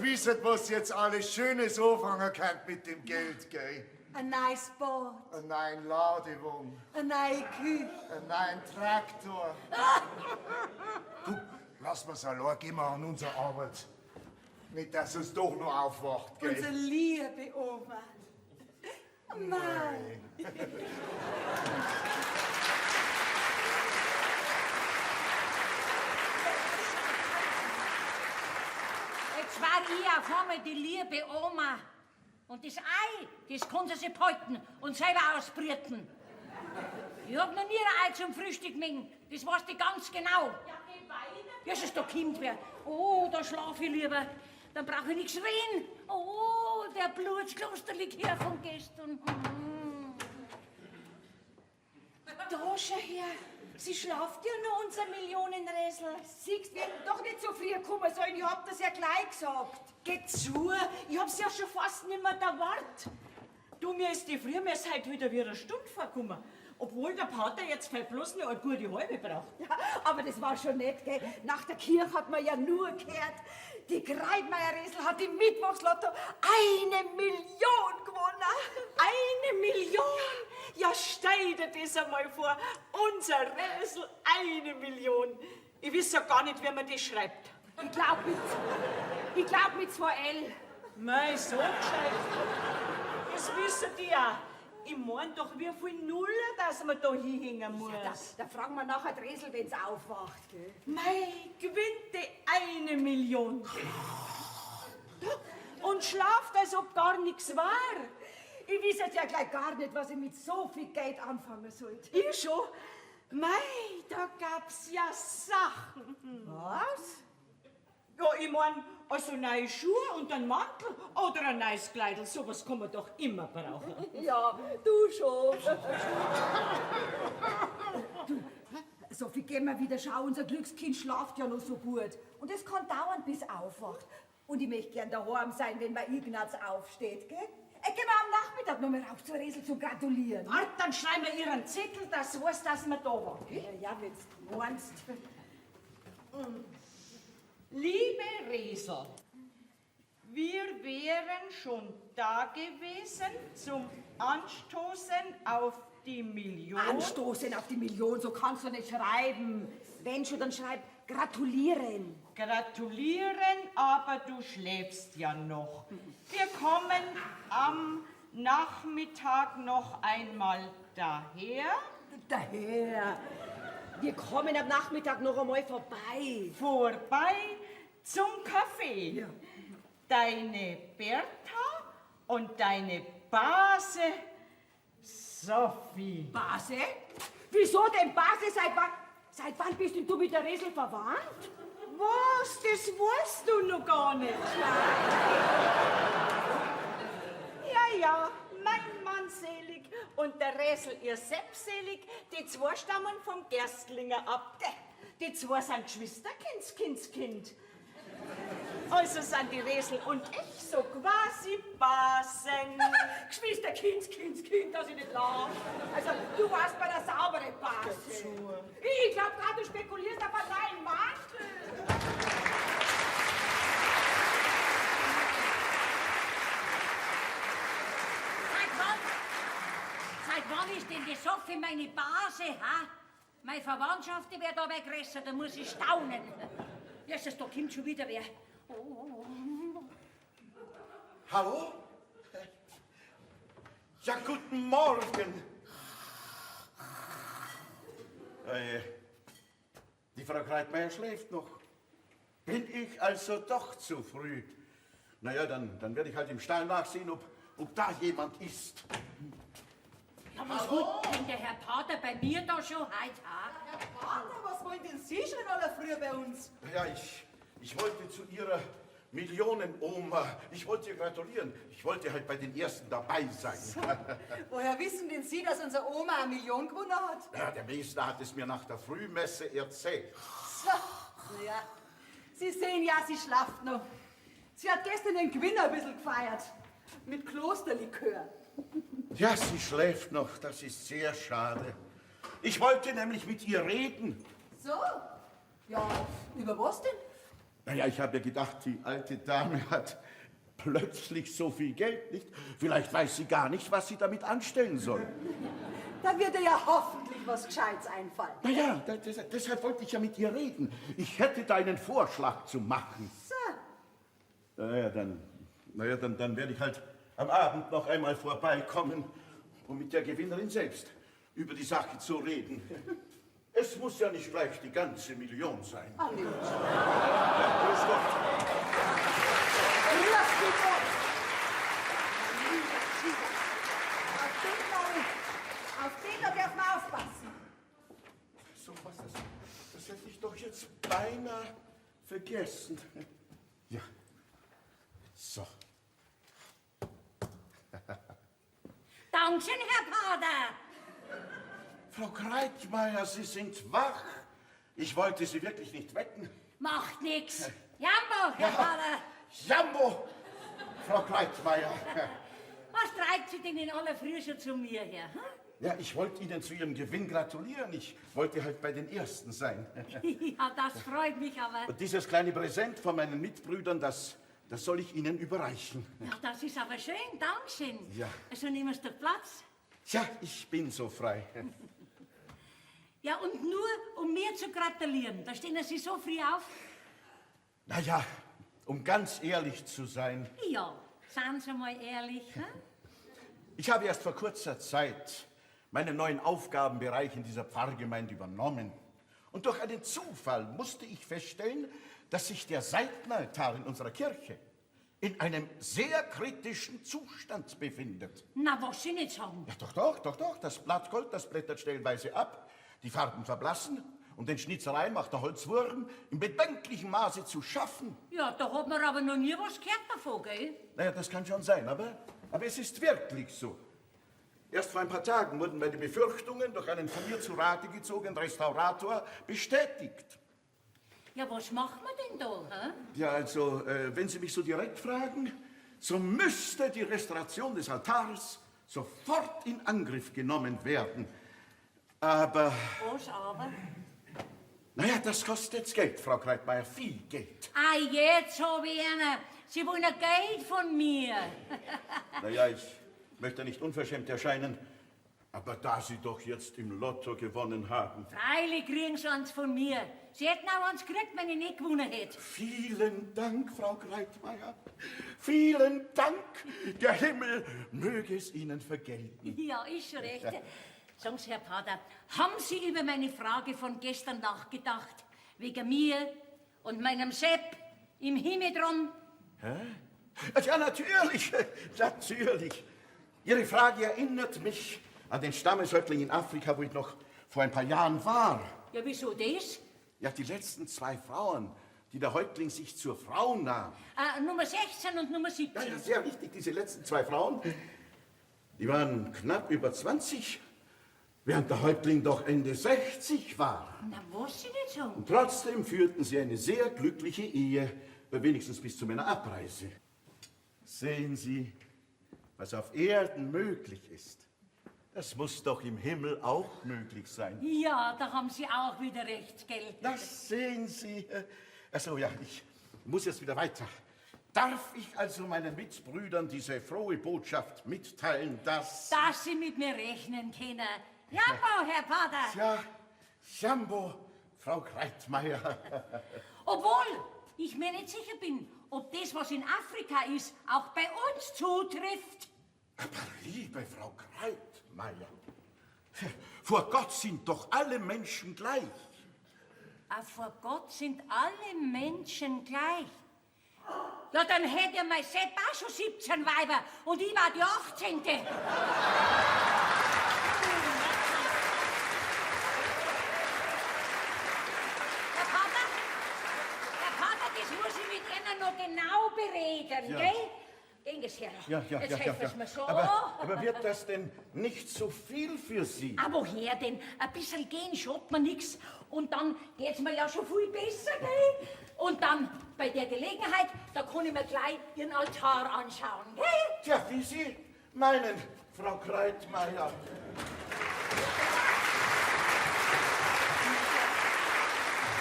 wisset, was jetzt alles Schönes anfangen kann mit dem Geld, gell? Ein neues Bad, Ein neuen Ladewagen, eine neue Küche. einen neuen Traktor. Du, lass mir's allein, gehen wir an unsere Arbeit. Nicht, dass es doch noch aufwacht, gell? Unsere liebe Oma. Mei. Jetzt war ich auf einmal die liebe Oma. Und das Ei, das kann sie sich behalten und selber ausbrüten. Ich hab noch nie ein Ei zum Frühstück gemengt. Das weißt du ganz genau. Ja, geh weiter. Ja, es ist da kommt wer. Oh, da schlaf ich lieber. Dann brauche ich nichts reden. Oh, der Blutskloster liegt her von gestern. Da, schau her. Sie schlaft ja noch, unser Millionenräsel. Siehst, wir hätten doch nicht so früh kommen sollen. Ich hab das ja gleich gesagt. Geh zu, ich hab's ja schon fast nicht mehr erwartet. Du, mir ist die Früh mir seit wieder wie eine Stunde vorgekommen. Obwohl der Pater jetzt vielleicht bloß noch eine gute halbe braucht. Ja, aber das war schon nett, gell? Nach der Kirche hat man ja nur gehört, die Greibmeier-Resel hat im Mittwochslotto 1 Million gewonnen. 1 Million? Ja, stell dir das einmal vor. Unser Räsel, 1 Million. Ich weiß ja gar nicht, wie man das schreibt. Ich glaub mit 2 L. Mei, so gescheit. Das wissen die ja. Ich mein doch, wie viel Nullen, dass man da hinhängen muss. Da fragen wir nachher die Resel, wenn's aufwacht, gell? Mei, gewinnt die 1 Million. Und schlaft, als ob gar nichts war. Ich weiß jetzt ja gleich gar nicht, was ich mit so viel Geld anfangen sollte. Ich schon. Mei, da gab's ja Sachen. Was? Ja, ich mein, also neue Schuhe und ein Mantel oder ein neues Kleidel, sowas kann man doch immer brauchen. Ja, du schon. Sophie, gehen wir wieder schauen, unser Glückskind schlaft ja noch so gut. Und es kann dauern, bis er aufwacht. Und ich möchte gern daheim sein, wenn mein Ignaz aufsteht, gell? Gehen wir am Nachmittag noch mal rauf zur Resel zum Gratulieren. Wart, dann schreiben wir ihren Zettel, dass weiß, dass wir da waren. Gell? Ja, wenn's du meinst. Liebe Resel, wir wären schon da gewesen zum Anstoßen auf die Million. Anstoßen auf die Million, so kannst du nicht schreiben. Wenn schon, dann schreib gratulieren. Gratulieren, aber du schläfst ja noch. Wir kommen am Nachmittag noch einmal daher. Daher. Wir kommen am Nachmittag noch einmal vorbei. Vorbei zum Café. Ja. Deine Bertha und deine Base Sophie. Base? Wieso denn Base? Seit wann bist denn du mit der Resel verwandt? Was? Das weißt du noch gar nicht. Ja, mein Mann selig und der Resel ihr selbstselig, die zwei stammen vom Gerstlinger ab. Die zwei sind Geschwisterkind. Also sind die Resel und ich so quasi Basen. Geschwisterkind, dass ich nicht lache. Also, du warst bei der sauberen Base. Ich glaub grad, du spekulierst auf einen neuen Mantel. Seit wann ist denn die Sophie meine Base, ha? Meine Verwandtschaft, die wird aber größer, da muss ich staunen. Jesus, da kommt schon wieder wer. Hallo? Ja, guten Morgen. Die Frau Kreitmeier schläft noch. Bin ich also doch zu früh? Naja, dann werde ich halt im Stall nachsehen, ob da jemand ist. Ja, was wollt denn der Herr Pater bei mir da schon heute haben? Herr Pater, was wollen denn Sie schon aller früh bei uns? Ja, ich wollte zu Ihrer Millionenoma. Ich wollte ihr gratulieren. Ich wollte halt bei den Ersten dabei sein. Woher wissen denn Sie, dass unsere Oma eine Million gewonnen hat? Ja, der Meister hat es mir nach der Frühmesse erzählt. So, naja, Sie sehen ja, sie schlaft noch. Sie hat gestern den Gewinn ein bisschen gefeiert. Mit Klosterlikör. Ja, sie schläft noch. Das ist sehr schade. Ich wollte nämlich mit ihr reden. So? Ja, über was denn? Naja, ich habe ja gedacht, die alte Dame hat plötzlich so viel Geld, nicht? Vielleicht weiß sie gar nicht, was sie damit anstellen soll. Da wird ihr ja hoffentlich was Gescheites einfallen. Naja, deshalb wollte ich ja mit ihr reden. Ich hätte da einen Vorschlag zu machen. So. Naja, dann werde ich halt am Abend noch einmal vorbeikommen, um mit der Gewinnerin selbst über die Sache zu reden. Es muss ja nicht gleich die ganze Million sein. Ach, nee. Ja, grüß Gott. Lass mich weg. Auf den da darf man aufpassen. So was, das hätte ich doch jetzt beinahe vergessen. Ja, so. Dankeschön, Herr Pater. Frau Kreitmeier, Sie sind wach. Ich wollte Sie wirklich nicht wecken. Macht nix. Jambo, Herr Pater. Jambo, Frau Kreitmeier. Was treibt Sie denn in aller Früh schon zu mir her? Hm? Ja, ich wollte Ihnen zu Ihrem Gewinn gratulieren. Ich wollte halt bei den Ersten sein. Ja, das freut mich aber. Und dieses kleine Präsent von meinen Mitbrüdern, das soll ich Ihnen überreichen. Ja, das ist aber schön. Dankeschön. Ja. Also nehmen Sie den Platz. Tja, ich bin so frei. Ja, und nur um mir zu gratulieren. Da stehen Sie so früh auf. Naja, um ganz ehrlich zu sein, Ja, seien Sie mal ehrlich. Hm? ich habe erst vor kurzer Zeit meinen neuen Aufgabenbereich in dieser Pfarrgemeinde übernommen. Und durch einen Zufall musste ich feststellen, dass sich der Seitenaltar in unserer Kirche in einem sehr kritischen Zustand befindet. Na, was Sie nicht sagen. Ja, doch. Das Blattgold, das blättert stellenweise ab, die Farben verblassen und den Schnitzereien macht der Holzwurm in bedenklichem Maße zu schaffen. Ja, da hat man aber noch nie was gehört davon, gell? Naja, das kann schon sein, aber es ist wirklich so. Erst vor ein paar Tagen wurden meine Befürchtungen durch einen von mir zu Rate gezogenen Restaurator bestätigt. Ja, was macht man denn da, hä? Ja, also, wenn Sie mich so direkt fragen, so müsste die Restauration des Altars sofort in Angriff genommen werden. Aber, Was aber? naja, das kostet jetzt Geld, Frau Kreitmeier, viel Geld. Ah, jetzt hab ich einen. Sie wollen ein Geld von mir. Naja, ich möchte nicht unverschämt erscheinen, aber da Sie doch jetzt im Lotto gewonnen haben. Freilich kriegen Sie eins von mir. Sie hätten auch eins gekriegt, wenn ich nicht gewonnen hätte. Vielen Dank, Frau Kreitmeier. Vielen Dank. Der Himmel möge es Ihnen vergelten. Ja, ist schon recht. Sagen Sie, Herr Pater, haben Sie über meine Frage von gestern nachgedacht? Wegen mir und meinem Sepp im Himmel? Ja, natürlich. Ihre Frage erinnert mich an den Stammeshäuptling in Afrika, wo ich noch vor ein paar Jahren war. Ja, wieso das? Ja, die letzten 2 Frauen, die der Häuptling sich zur Frau nahm. Nummer 16 und Nummer 17. Ja, sehr richtig, diese letzten 2 Frauen, die waren knapp über 20, während der Häuptling doch Ende 60 war. Na, was Sie nicht sagen? Und trotzdem führten sie eine sehr glückliche Ehe, wenigstens bis zu meiner Abreise. Sehen Sie, was auf Erden möglich ist. Das muss doch im Himmel auch möglich sein. Ja, da haben Sie auch wieder recht, gell? Das sehen Sie. Also ja, ich muss jetzt wieder weiter. Darf ich also meinen Mitbrüdern diese frohe Botschaft mitteilen, dass... Dass Sie mit mir rechnen können. Jambo, Herr Pater. Ja, Jambo, Frau Kreitmeier. Obwohl ich mir nicht sicher bin, ob das, was in Afrika ist, auch bei uns zutrifft. Aber liebe Frau Kreitmeier, vor Gott sind doch alle Menschen gleich. Vor Gott sind alle Menschen gleich. Ja, dann hätte ja mein Sepp auch schon 17 Weiber und ich war die 18. Herr Pater, das muss ich mit Ihnen noch genau bereden, Ja. gell? Gehen Sie her. Jetzt helfen Sie mir so. Aber wird das denn nicht so viel für Sie? Ah, woher denn? Ein bisschen gehen schaut mir nix. Und dann geht's mir ja schon viel besser, gell? Und dann, bei der Gelegenheit, da kann ich mir gleich Ihren Altar anschauen, gell? Tja, wie Sie meinen, Frau Kreitmeier.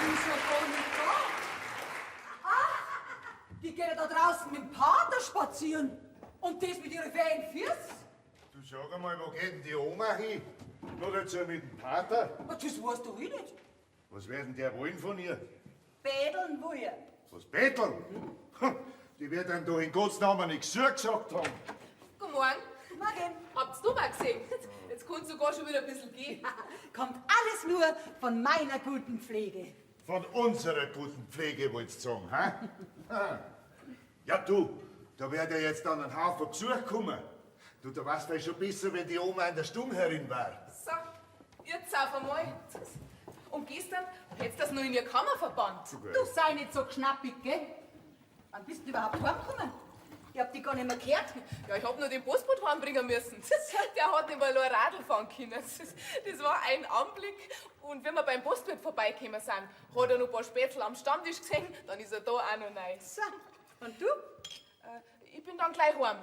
Wieso gar nicht da? Die gehen da draußen mit dem Pater spazieren. Und das mit ihren feinen Füßen? Du sag einmal, wo geht denn die Oma hin? Nur dazu mit dem Pater? Das weißt du nicht. Was werden der wollen von ihr? Bädeln wollen. Was betteln? Die wird dann da in Gottes Namen nichts gesagt haben. Guten Morgen. Morgen. Habt's du mal gesehen? Jetzt kannst du sogar schon wieder ein bisschen gehen. Kommt alles nur von meiner guten Pflege. Von unserer guten Pflege, wolltest du sagen, hä? Ja, du, da wird ja jetzt dann ein Haufen Besuch kommen. Du, da weißt du schon besser, wenn die Oma in der Stummherrin war. So, jetzt auf einmal. Und gestern hättest du das nur in ihr Kammer verbannt. Du sei nicht so knappig, gell? Wann bist du überhaupt heimgekommen? Ich hab dich gar nicht mehr gehört. Ja, ich hab nur den Postbote heimbringen müssen. Der hat nicht mal ein Radl fahren können. Das war ein Anblick. Und wenn wir beim Postbote vorbeigekommen sind, hat er noch ein paar Spätzl am Stammtisch gesehen, dann ist er da auch noch rein. So, und du? Ich bin dann gleich heim.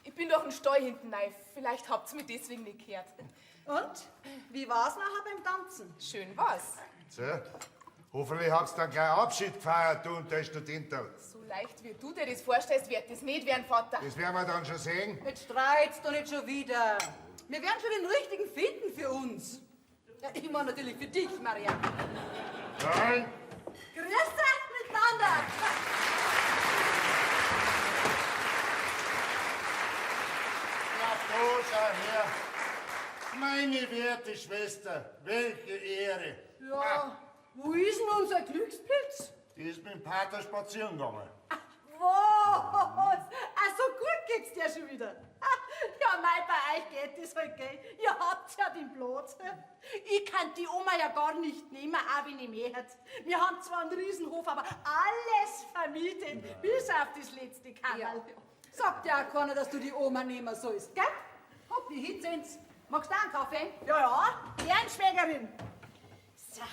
Ich bin durch den Stall hinten rein. Vielleicht habt ihr mich deswegen nicht gehört. Und? Wie war's nachher beim Tanzen? Schön war's. So, hoffentlich habt ihr dann gleich Abschied gefeiert, du und der Studentin. So leicht wie du dir das vorstellst, wird das nicht werden, Vater. Das werden wir dann schon sehen. Jetzt streit's doch nicht schon wieder. Wir werden schon den richtigen finden für uns. Ja, ich meine natürlich für dich, Marianne. Nein, Grüß euch miteinander. na da, schau her. Meine werte Schwester, welche Ehre. Ja, wo ist denn unser Glückspilz? Die ist mit dem Pater spazieren gegangen. Was? So gut geht's dir schon wieder? Ja, mei, bei euch geht das halt, gell? Ihr habt ja den Platz. Ich kann die Oma ja gar nicht nehmen, auch wenn ich mehr hätte. Wir haben zwar einen Riesenhof, aber alles vermietet, bis auf das letzte Kammerl. Ja. Sagt ja auch keiner, dass du die Oma nehmen sollst, gell? Hopp, die Hitzens. Magst du auch einen Kaffee? Ja, gern, Schwägerin. So.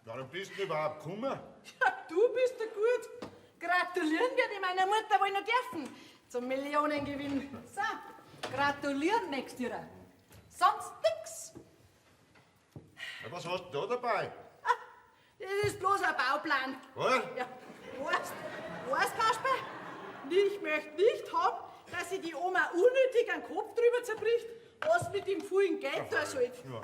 Warum bist du überhaupt gekommen? Ja, du bist ja gut. Gratulieren werde ich meiner Mutter wohl noch dürfen. Zum Millionengewinn. So, gratulieren möchtest du dir. Sonst nix. Ja, was hast du da dabei? Das ist bloß ein Bauplan. Was? Ja, weißt, Kasper? Ich möchte nicht haben, dass sich die Oma unnötig einen Kopf drüber zerbricht, was mit dem vielen Geld da sollte. Ja.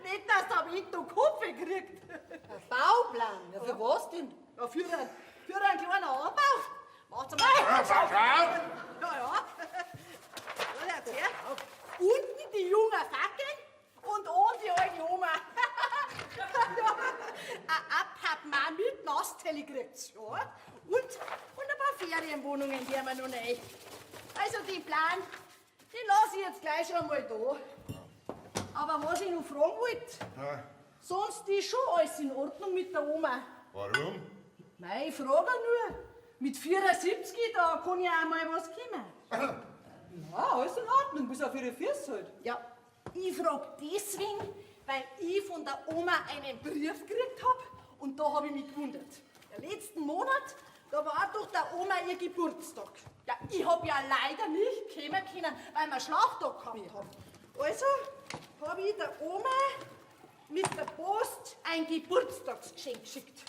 Nicht, dass der Vito Kopf kriegt. Ein Bauplan? Ja, für was denn? Ja, für einen kleinen Anbau. Macht's mal. Ja. Jetzt her. Unten die jungen Fackeln und oben die alte Oma. Ein Abpappmann mit Nasstelle kriegt's, ja. Und ein paar Ferienwohnungen, die haben wir noch nicht. Also den Plan, den lasse ich jetzt gleich schon mal da. Aber was ich noch fragen wollte, Ja. sonst ist schon alles in Ordnung mit der Oma. Warum? Nein, ich frage nur. Mit 74, da kann ja auch mal was kommen. Ja, alles in Ordnung, bis auf ihre Füße halt. Ja, ich frage deswegen, weil ich von der Oma einen Brief gekriegt habe und da habe ich mich gewundert. Der letzten Monat, da war doch der Oma ihr Geburtstag. Ja, ich habe ja leider nicht kommen können, weil wir Schlachtag gehabt haben. Also habe ich der Oma mit der Post ein Geburtstagsgeschenk geschickt.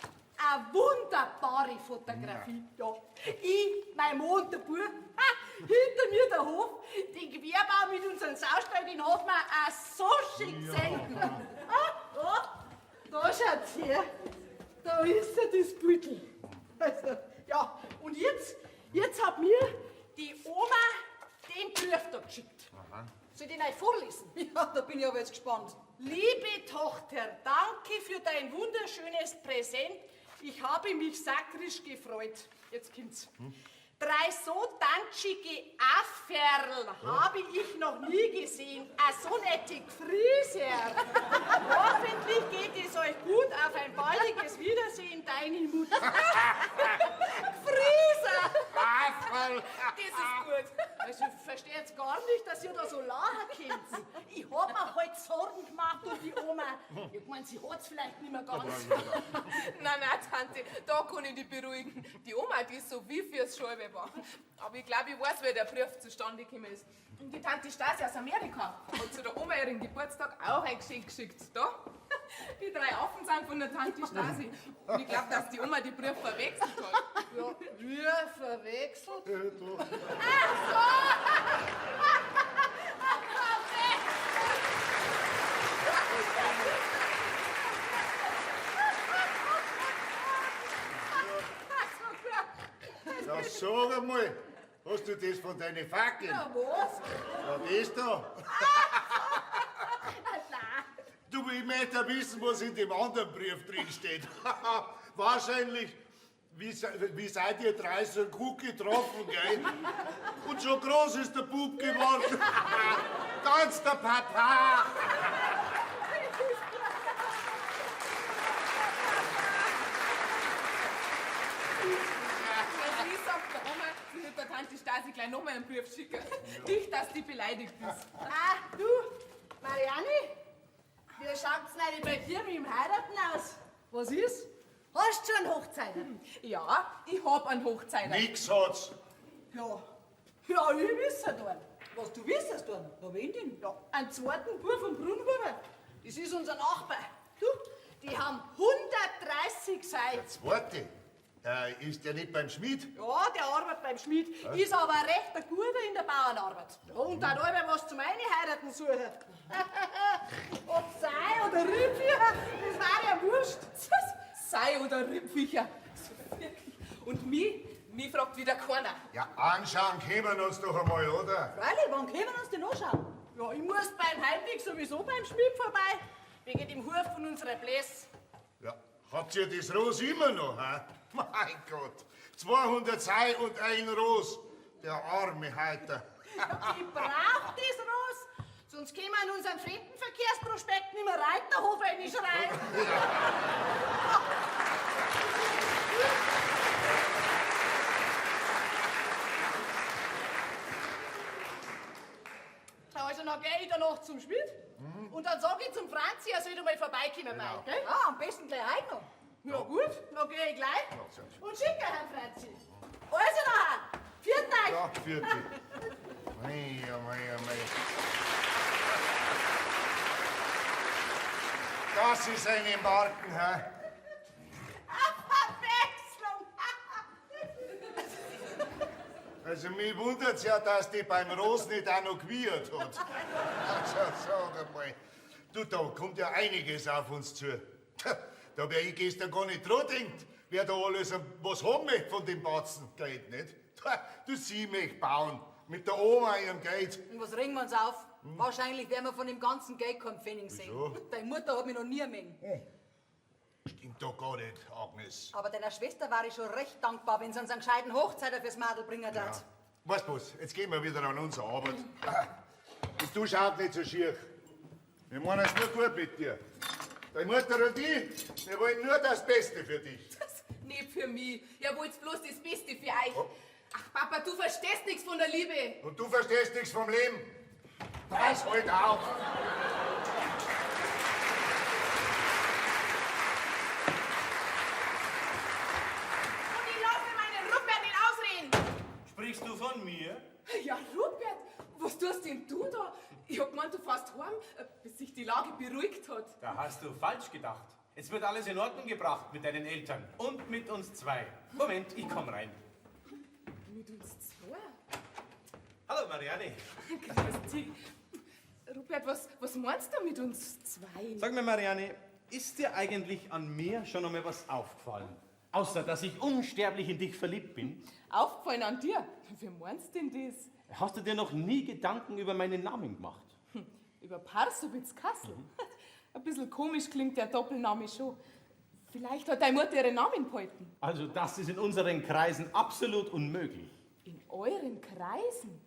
Eine wunderbare Fotografie. Ja. Ich, mein Mann und der Bub, hinter mir der Hof, den Querbau mit unserem Saustall, den hat man auch so schick gesehen. Da schaut's her. Da ist ja das Beutel. Also, ja, und jetzt hat mir die Oma den Brief da geschickt. Aha. Soll ich den euch vorlesen? Ja, da bin ich aber jetzt gespannt. Liebe Tochter, danke für dein wunderschönes Präsent. Ich habe mich sakrisch gefreut. Jetzt kommt's. 3 so tanzige Afferl habe ich noch nie gesehen. So nette Frieser. Hoffentlich geht es euch gut. Auf ein baldiges Wiedersehen, deine Mutter. Frieser! Afferl! Das ist gut. Also, ich verstehe jetzt gar nicht, dass ihr da so lachen könnt. Ich hab mir halt Sorgen gemacht um die Oma. Ich meine, sie hat's vielleicht nicht mehr ganz. Nein, Tante, da kann ich dich beruhigen. Die Oma, die ist so wie fürs Scheibe war. Aber ich glaube, ich weiß, wie der Brief zustande gekommen ist. Und die Tante Stasi aus Amerika hat zu der Oma ihren Geburtstag auch ein Geschenk geschickt. Da, die 3 Affen sind von der Tante Stasi. Und ich glaube, dass die Oma die Brief verwechselt hat. Ja, wir verwechselt? Ja, sag einmal, hast du das von deinen Fackeln? Ja, was? Ja, das da. Du, ich möchte ja wissen, was in dem anderen Brief drin steht. Wahrscheinlich, wie seid ihr 3 so gut getroffen, gell? Und so groß ist der Bub geworden. Ganz der Papa. Ich sag der Oma, sie wird der Tante Stasi gleich nochmal einen Brief schicken. Nicht, dass die beleidigt ist. Du, Marianne, wie schaut's denn bei dir mit dem Heiraten aus? Was ist? Hast du einen Hochzeiter? Ja, ich hab einen Hochzeiter. Nix hat's. Ja, ich wisse dann. Was du wissest dann? Na, wen denn? Ja, einen zweiten Bub vom Brunnenbuben. Das ist unser Nachbar. Du, die haben 130 Seiten. Warte, ist der nicht beim Schmied? Ja, der arbeitet beim Schmied, ist aber recht ein guter in der Bauernarbeit. Ja, und dann alle was zum Heiraten suchen. Ob Sei oder Rippviecher, das war ja wurscht. Sei oder Rippviecher. Und mich fragt wieder keiner. Ja, anschauen können wir uns doch einmal, oder? Freilich, wann können wir uns denn anschauen? Ja, ich muss beim Heimweg sowieso beim Schmied vorbei, wegen dem Hof von unserer Bläs. Ja, Habt ihr das Ros immer noch, hä? Mein Gott, 200 Sei und ein Ros. Der arme Heiter. Ich brauch das Ros, sonst können wir in unserem Fremdenverkehrsprospekt nicht mehr Reiterhof reinschreiben. Also, dann geh ich danach zum Schmied. Und dann sag ich zum Franzi, er soll mal vorbeikommen, bei, gell? Ja, am besten gleich heute noch. Ja, gut, dann geh ich gleich. Und schicke Herrn Franzi. Also nachher, vielen Dank. Ja, vierte. Mei, oh mei, oh mei. Das ist eine Marken, hä? Also, mich wundert's ja, dass die beim Ros nicht auch noch gewiehert hat. Also, sag einmal. Du, da kommt ja einiges auf uns zu. Da wär ich gestern gar nicht dran denkt, wer da alles was haben möchte von dem Batzen Geld, nicht? Du, sie möchte bauen. Mit der Oma ihrem Geld. Und was regen wir uns auf? Wahrscheinlich werden wir von dem ganzen Geld keinen Pfennig sehen. Wieso? Deine Mutter hat mich noch nie mengen. Stimmt doch gar nicht, Agnes. Aber deiner Schwester war ich schon recht dankbar, wenn sie uns einen gescheiten Hochzeiter fürs Madel bringen Ja. hat. Weißt du was, jetzt gehen wir wieder an unsere Arbeit. Und du schaut nicht so schier. Wir meinen es nur gut mit dir. Deine Mutter und ich, wir wollen nur das Beste für dich. Nicht für mich. Ihr wollt bloß das Beste für euch. Ach, Papa, du verstehst nichts von der Liebe. Und du verstehst nichts vom Leben. Pass halt auf. Und ich lasse meinen Rupert nicht ausreden. Sprichst du von mir? Ja, Rupert, was tust denn du da? Ich hab gemeint, du fährst heim, bis sich die Lage beruhigt hat. Da hast du falsch gedacht. Es wird alles in Ordnung gebracht mit deinen Eltern und mit uns zwei. Moment, ich komm rein. Mit uns zwei? Hallo, Marianne. Grüß dich. Rupert, was meinst du mit uns zwei? Sag mir, Marianne, ist dir eigentlich an mir schon einmal was aufgefallen? Außer, dass ich unsterblich in dich verliebt bin. Aufgefallen an dir? Wie meinst denn das? Hast du dir noch nie Gedanken über meinen Namen gemacht? Über Parsowitz Kassel? Ein bisschen komisch klingt der Doppelname schon. Vielleicht hat deine Mutter ihren Namen behalten. Also, das ist in unseren Kreisen absolut unmöglich. In euren Kreisen?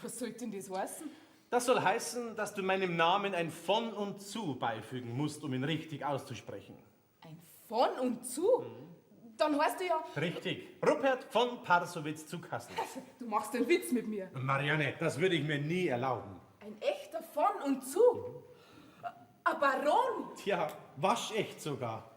Was soll denn das heißen? Das soll heißen, dass du meinem Namen ein von und zu beifügen musst, um ihn richtig auszusprechen. Ein von und zu? Dann heißt du ja, Richtig. Rupert von Parsowitz zu Kassel. du machst einen Witz mit mir. Marianne, das würde ich mir nie erlauben. Ein echter von und zu? Ein Baron? Tja, waschecht sogar.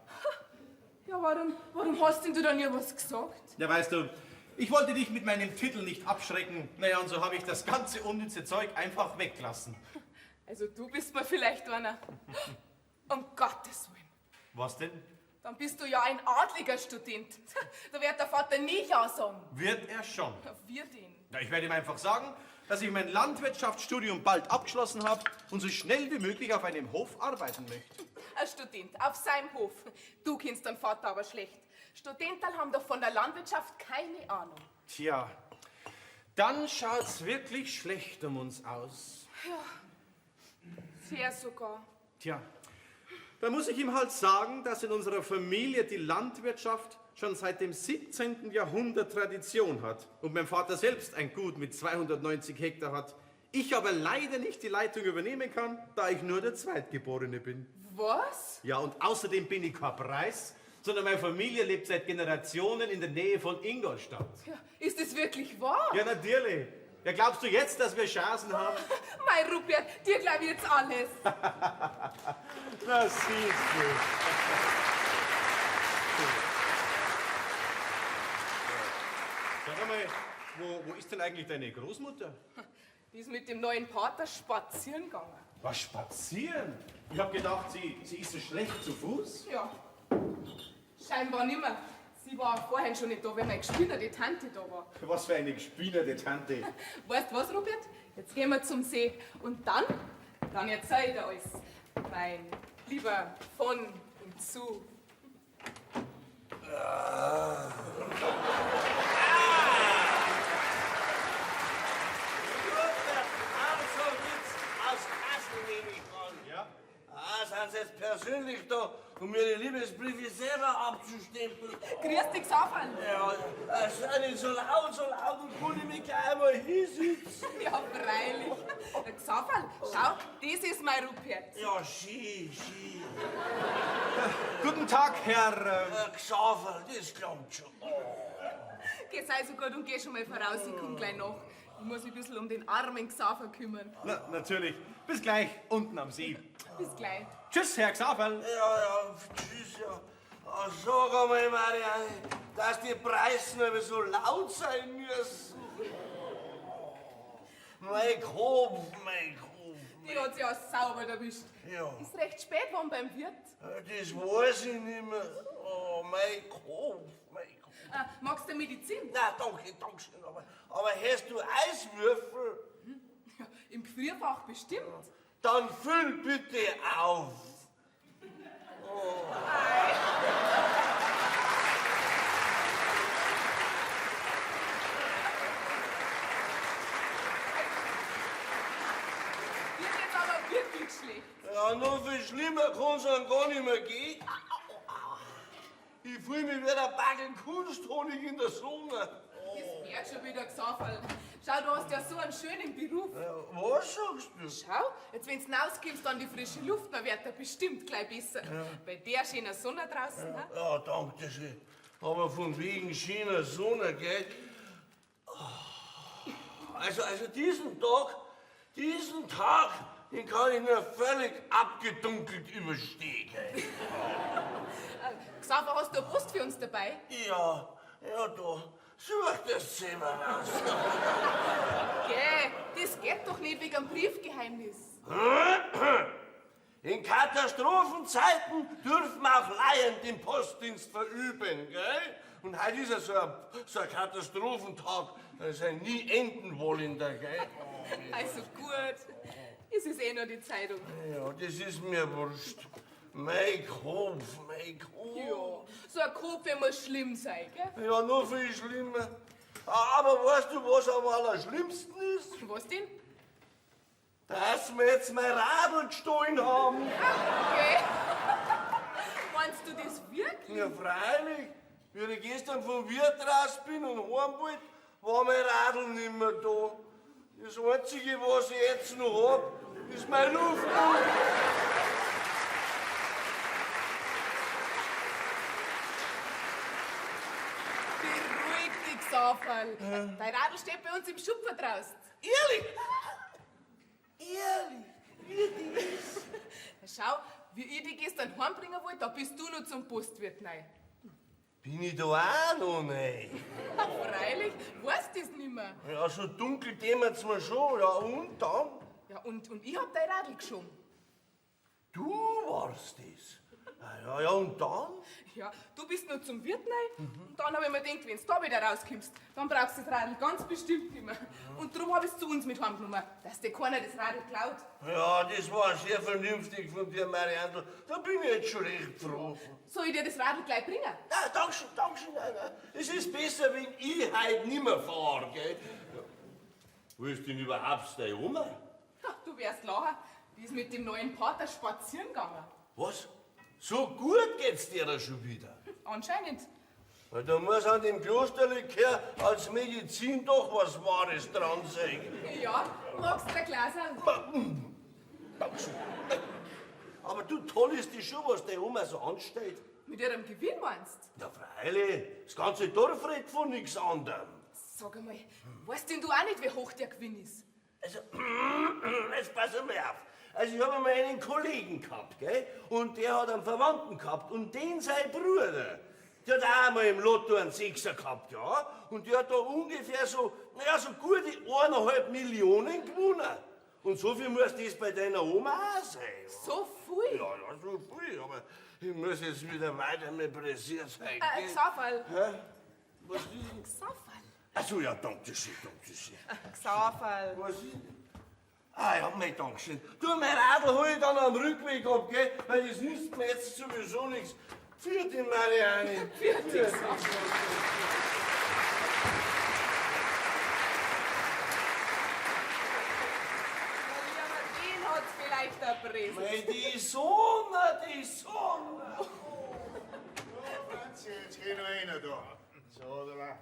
Ja, warum hast denn du dann ja was gesagt? Ja, weißt du, ich wollte dich mit meinem Titel nicht abschrecken. Naja, und so habe ich das ganze unnütze Zeug einfach weggelassen. Also du bist mir vielleicht einer. Um Gottes Willen. Was denn? Dann bist du ja ein adliger Student. Da wird der Vater nie ja sagen. Wird er schon. Wir den. Ja, ich werde ihm einfach sagen, dass ich mein Landwirtschaftsstudium bald abgeschlossen habe und so schnell wie möglich auf einem Hof arbeiten möchte. Ein Student auf seinem Hof. Du kennst deinen Vater aber schlecht. Studenterl haben doch von der Landwirtschaft keine Ahnung. Tja, dann schaut's wirklich schlecht um uns aus. Sehr sogar. Tja, da muss ich ihm halt sagen, dass in unserer Familie die Landwirtschaft schon seit dem 17. Jahrhundert Tradition hat und mein Vater selbst ein Gut mit 290 Hektar hat. Ich aber leider nicht die Leitung übernehmen kann, da ich nur der Zweitgeborene bin. Was? Ja, und außerdem bin ich kein Preis, sondern meine Familie lebt seit Generationen in der Nähe von Ingolstadt. Ja, ist es wirklich wahr? Ja, natürlich. Ja, glaubst du jetzt, dass wir Chancen haben? Mein Rupert, dir glaub ich jetzt alles. Na, siehst du. Sag einmal, wo ist denn eigentlich deine Großmutter? Die ist mit dem neuen Pater spazieren gegangen. Was, spazieren? Ich hab gedacht, sie ist so schlecht zu Fuß. Ja, scheinbar nimmer. Sie war vorhin schon nicht da, wenn meine gespielerte Tante da war. Was für eine gespielerte Tante. Weißt du was, Robert? Jetzt gehen wir zum See. Und dann erzähl ich dir alles. Mein lieber von und zu. Parsowitz aus Kassel nehme ich an. Ja? Ah, sind Sie jetzt persönlich da, um mir die Liebesbriefe selber abzustempeln. Grüß dich, Xaverl. Ja, sei nicht so laut und kann ich mich gleich einmal hinsitzen. Ja, freilich. Xaverl, schau, das ist mein Rupert. Ja, schön. Guten Tag, Herr... Xaverl, das klingt schon. Geh, sei so gut und geh schon mal voraus, ich komm gleich nach. Ich muss mich ein bisschen um den armen Xaver kümmern. Na, natürlich. Bis gleich unten am See. Bis gleich. Tschüss, Herr Xaverl. Ja, tschüss, ja. Sag einmal, Marianne, dass die Preisen aber so laut sein müssen. Mein Kopf. Die hat sich auch sauber erwischt. Ja. Ist recht spät geworden beim Wirt. Das weiß ich nicht mehr. Oh, mein Kopf. Magst du Medizin? Na, danke schön. Aber hast du Eiswürfel? Ja, im Gefrierfach bestimmt. Dann füll bitte auf. Mir geht's aber wirklich schlecht. Ja, noch viel schlimmer kann's dann gar nicht mehr gehen. Ich fühl mich wie der Bagel Kunsthonig in der Sonne. Das wird schon wieder Xaverl. Schau, du hast ja so einen schönen Beruf. Was sagst du? Schau, jetzt wenn du rauskommst an die frische Luft, dann wird er bestimmt gleich besser. Bei der schönen Sonne draußen. Ne? Ja, danke schön. Aber von wegen schöner Sonne, gell? Also diesen Tag, den kann ich nur völlig abgedunkelt überstehen, gell? Xaver, hast du eine Post für uns dabei? Ja, da. Such das selber raus. Geh, das geht doch nicht wegen einem Briefgeheimnis. In Katastrophenzeiten dürfen auch Laien den Postdienst verüben, gell? Und heute ist ja so ein Katastrophentag, das ist ein nie enden wollender, gell? Also gut, es ist eh nur die Zeitung. Ja, das ist mir wurscht. Mein Kopf. Ja, so ein Kopf muss schlimm sein, gell? Ja, noch viel schlimmer. Aber weißt du, was am allerschlimmsten ist? Was denn? Dass wir jetzt mein Radl gestohlen haben. Okay. Meinst du das wirklich? Ja, freilich. Wie ich gestern vom Wirt raus bin und heim wollte, war mein Radl nicht mehr da. Das Einzige, was ich jetzt noch hab, ist mein Luftballon. Beruhig dich, Xaverl. Dein Radl steht bei uns im Schupfer draußen. Ehrlich? Wie das? Schau, wie ich dich gestern heimbringen wollte, da bist du noch zum Postwirt rein. Bin ich da auch noch nicht? Freilich, weißt du das nicht mehr? Ja, so dunkel dämmert's mir schon. Ja, und dann? Ja, und ich hab dein Radl geschoben. Du warst das. Ja, und dann? Ja, du bist nur zum Wirt rein. Und dann hab ich mir gedacht, wenn du da wieder rauskommst, dann brauchst du das Radl ganz bestimmt nicht mehr. Und darum hab ich es zu uns mit heimgenommen, dass dir keiner das Radl klaut. Ja, das war sehr vernünftig von dir, Mariandl. Da bin ich jetzt schon recht froh. Soll ich dir das Radl gleich bringen? Ja, dankeschön. Nein. Es ist besser, wenn ich heute nimmer fahre, gell? Ja. Wo ist denn überhaupt deine Oma? Ha, du wärst lachen, die ist mit dem neuen Pater spazieren gegangen. Was? So gut geht's dir da schon wieder? Anscheinend. Weil da muss an dem Klosterlikör als Medizin doch was Wahres dran sein. Ja, magst du ein Glas an? Dankeschön. Aber du, toll ist das schon, was deine Oma so anstellt. Mit ihrem Gewinn meinst? Ja, freilich. Das ganze Dorf redet von nichts anderem. Sag einmal, weißt denn du auch nicht, wie hoch der Gewinn ist? Also, jetzt pass mal auf. Also, ich habe mal einen Kollegen gehabt, gell? Und der hat einen Verwandten gehabt. Und den sein Bruder, der hat auch mal im Lotto einen Sechser gehabt, ja? Und der hat da ungefähr so gute 1,5 Millionen gewonnen. Und so viel muss das bei deiner Oma auch sein. So viel? Ja, so viel. Aber ich muss jetzt wieder weiter mit pressiert sein. gell? Xaverl. Hä? Was ist denn? Xaverl. Ach so, ja, danke schön. Xaverl. Was ist denn? Ah ja, mein Dankeschön. Du, mein Radl hol ich dann am Rückweg ab, gell? Weil das nützt mir jetzt sowieso nichts. Für die Marianne. Für dich, Xaverl. Den hat's vielleicht euch der Bresel. Mei, die Sonne, die Sonne. Franzi, jetzt geh noch einer da. So, da war.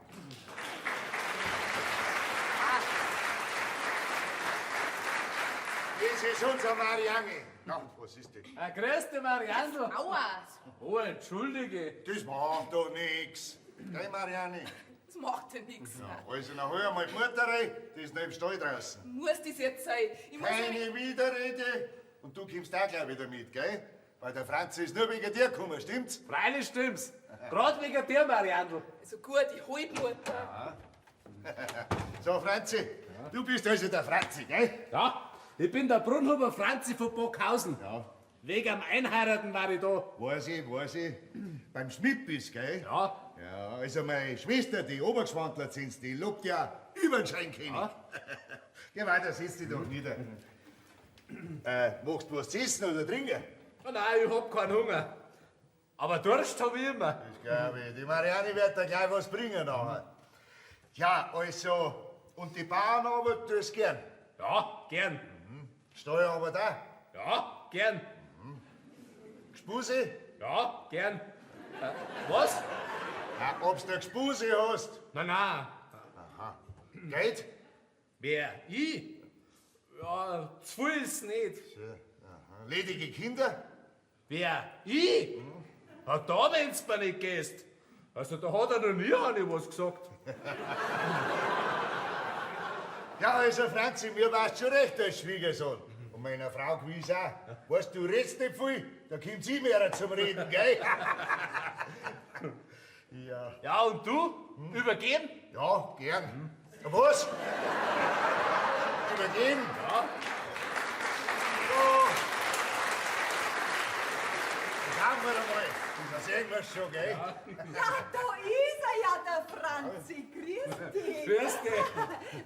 Das ist unser Marianne. Na, was ist das? Grüß dich, Marianne. Aua, Oh, entschuldige. Das macht doch nix. Gell, Marianne? das macht ja nichts. Ja, also, dann hol einmal die Mutter rein, die ist noch im Stall draußen. Muss das jetzt sein? Ich muss Keine Widerrede. Und du kommst auch gleich wieder mit, gell? Weil der Franzi ist nur wegen dir gekommen, stimmt's? Freilich stimmt's. Gerade wegen dir, Marianne. Also gut, ich hol die Mutter. So, Franzi, du bist also der Franzi, gell? Ja, ich bin der Brunhuber Franzi von Bockhausen. Ja. Wegen am Einheiraten war ich da. Weiß ich. Beim Schmidt bist, gell? Ja. Ja, also meine Schwester, die Obergeschwandlerzins, die lobt ja über den Scheinkönig. Ja. Geh weiter, setz dich doch nieder. Magst du was zu essen oder trinken? Oh nein, ich hab keinen Hunger. Aber Durst hab ich immer. Das glaube ich. Die Marianne wird da gleich was bringen nachher. Ja, also, und die Bauernarbeit tust du gern? Ja, gern. Steuerarbeit auch? Ja, gern. Gespuse? Ja, gern. Was? Ja, ob's du Gespuse hast. Nein. Geld? Wer? Ich? Ja, zu viel ist nicht. Ledige Kinder? Wer? Ich? Ja, da, wenn's mir nicht gehst. Also, da hat er noch nie einer was gesagt. Ja, also Franzi, mir warst schon recht als Schwiegersohn. Und meiner Frau gewiss auch. Weißt du, redst nicht viel, da kommt sie mehr zum Reden, gell? Ja. Ja, und du? Übergeben? Ja, gern. Was? Übergehen? Ja. So. Schauen wir mal. Da sehen wir's schon, gell? Ja, da ist er ja, der Franzi. Grüß dich. Grüß dich.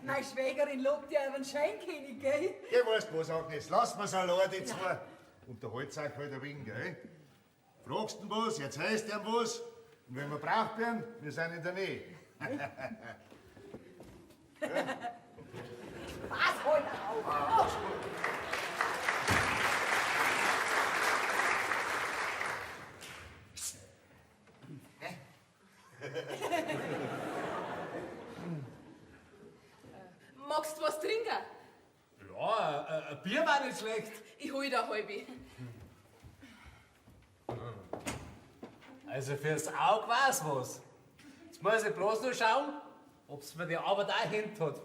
Meine Schwägerin lobt ja über den Scheinkönig, gell? Geh, weißt du was, Agnes? Lass mir's allein, die zwei. Unterhalt's euch halt ein wenig, gell? Fragst du was, jetzt heißt ihm was. Und wenn wir braucht werden, wir sind in der Nähe. Was holt er auf? Magst du was trinken? Ja, ein Bier war nicht schlecht. Ich hol dir eine halbe. Also fürs Auge war's was. Jetzt muss ich bloß nur schauen, ob's mir die Arbeit auch hint hat.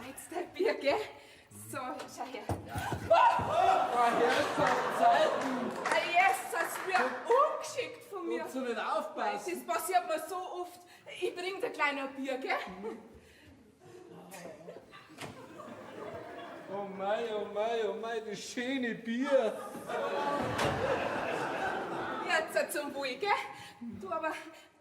Jetzt dein Bier, gell? So, schau her. Jetzt hast du mir ungeschickt von mir. Kannst du nicht aufpassen? Das passiert mir so oft. Ich bring dir gleich noch ein Bier, gell? Oh mei, das schöne Bier. Jetzt zum Wohl, gell? Du, aber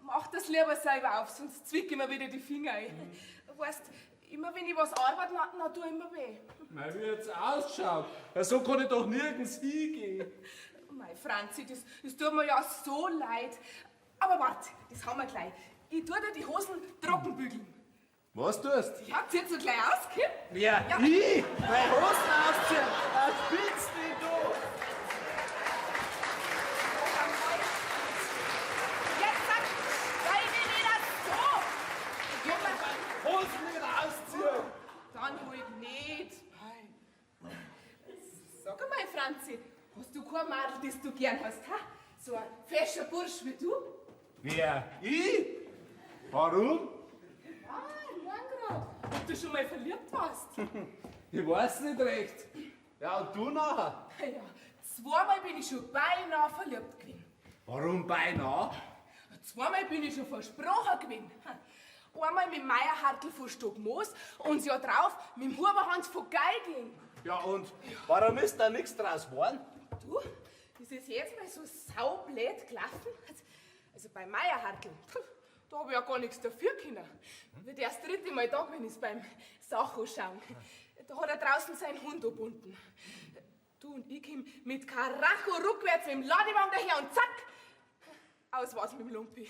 mach das lieber selber auf, sonst zwick ich mir wieder die Finger ein. Weißt, immer wenn ich was arbeite, dann tue ich mir weh. Mei, wie jetzt ausschaut. Ja, so kann ich doch nirgends hingehen. Mei, Franzi, das tut mir ja so leid. Aber warte, das haben wir gleich. Ich tue dir die Hosen trocken bügeln. Was tust? Ja, ziehst du gleich aus, Kim? Wer? Ja. Ich? Meine Hosen ausziehen? Was spinnst du? Jetzt sag, sei mir wieder so. Geh mal, Hosen wieder ausziehen? dann halt nicht. Sag einmal, Franzi, hast du kein Madel, das du gern hast, ha? So ein fescher Bursch wie du? Wer? Ich? Warum? Ah, ich grad. Ob du schon mal verliebt warst? Ich weiß nicht recht. Ja, und du nachher? Ja, zweimal bin ich schon beinahe verliebt gewesen. Warum beinahe? Zweimal bin ich schon versprochen gewesen. Einmal mit Meier Hartl von Stockmoos und das Jahr drauf mit dem Huberhans von Geigling. Ja, und warum ist da nichts draus geworden? Du, das ist jetzt mal so saublöd gelaufen. Also bei Meier Hartl, da hab ich ja gar nichts dafür können. Wird erst das 3. Mal da gewesen ist beim Sacho schauen. Da hat er draußen seinen Hund gebunden. Du und ich komm mit Karacho rückwärts mit dem Ladewagen daher und zack, aus war's mit dem Lumpi.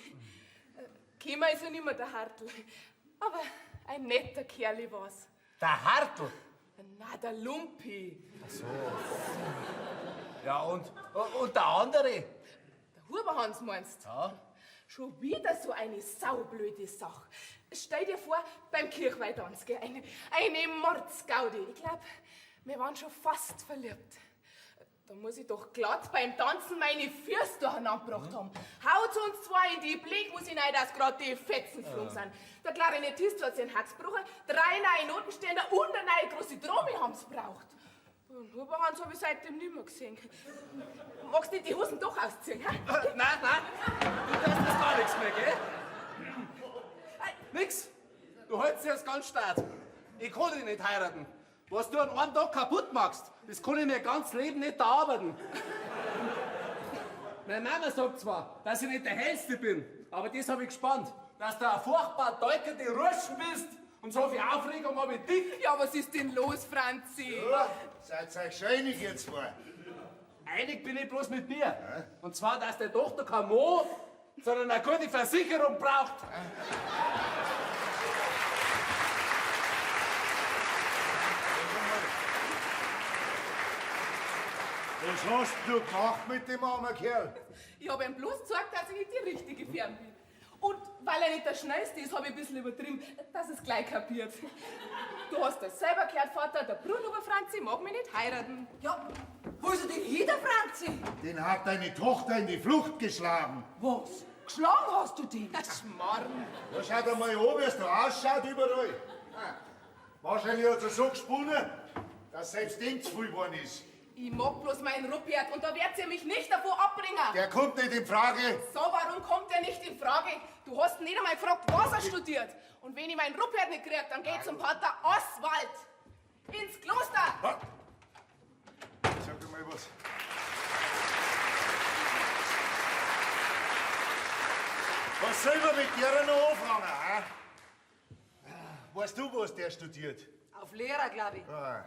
Kämer ist ja nicht mehr der Hartl, aber ein netter Kerl war's. Der Hartl? Na, der Lumpi. Ja, und der andere? Der Huberhans meinst? Ja. Schon wieder so eine saublöde Sache. Stell dir vor, beim Kirchweihtanz, gell? Eine Mordsgaudi. Ich glaub, wir waren schon fast verliebt. Da muss ich doch glatt beim Tanzen meine Füße durcheinander gebracht haben. Haut uns zwei in die Blick, muss ich rein, dass gerade die Fetzen geflogen sind. Der Klarinettist hat sich ein Herz gebrochen, 3 neue Notenständer und eine neue große Trommel haben's braucht. Und Huberhans habe ich seitdem nicht mehr gesehen. Magst du nicht die Hosen doch ausziehen, hä? Nein, du hast das gar nichts mehr, gell? Nix. Du hältst dich jetzt ganz stark. Ich kann dich nicht heiraten. Was du an einem Tag kaputt machst, das kann ich mir ganz Leben nicht erarbeiten. Meine Mama sagt zwar, dass ich nicht der Hellste bin, aber das habe ich gespannt, dass du ein furchtbar deukerte Rutschen bist und so viel Aufregung habe ich dick. Ja, was ist denn los, Franzi? Ja, seid euch scheinig jetzt zwei. Einig bin ich bloß mit mir. Und zwar, dass der Tochter kein Mo, sondern eine gute Versicherung braucht. Was hast du gemacht mit dem armen Kerl? Ich habe ihm bloß gesagt, dass ich nicht die richtige für ihn bin. Und weil er nicht der Schnellste ist, habe ich ein bisschen übertrieben, dass es gleich kapiert. Du hast das selber gehört, Vater, der Bruno über Franzi mag mich nicht heiraten. Ja, wo ist er denn hin, der Franzi? Den hat deine Tochter in die Flucht geschlagen. Was? Geschlagen hast du den? Schmarrn. Da schaut einmal an, wie es da ausschaut überall. Wahrscheinlich hat er so gesponnen, dass selbst dem zu viel geworden ist. Ich mag bloß meinen Rupert und da werdet ihr mich nicht davor abbringen. Der kommt nicht in Frage. So, warum kommt er nicht in Frage? Du hast ihn nicht einmal gefragt, was er studiert. Und wenn ich meinen Rupert nicht krieg, dann geht zum Pater Oswald. Ins Kloster. Sag dir mal was. Was soll man mit der noch anfangen, hä? Weißt du, was der studiert? Auf Lehrer, glaube ich. Ah.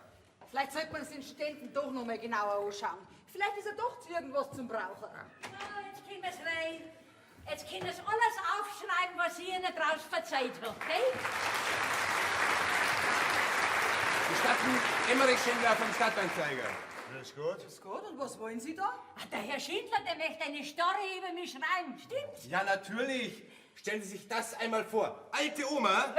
Vielleicht sollte man es den Studenten doch noch mal genauer anschauen. Vielleicht ist er doch zu irgendwas zum Brauchen. Jetzt können wir's rein. Jetzt können Sie alles aufschreiben, was ich Ihnen draus verzeiht habe, gell? Gestatten Emmerich Schindler vom Stadtanzeiger. Grüß Gott. Ist gut, und was wollen Sie da? Ah, der Herr Schindler, der möchte eine Story über mich schreiben, stimmt's? Ja, natürlich. Stellen Sie sich das einmal vor. Alte Oma.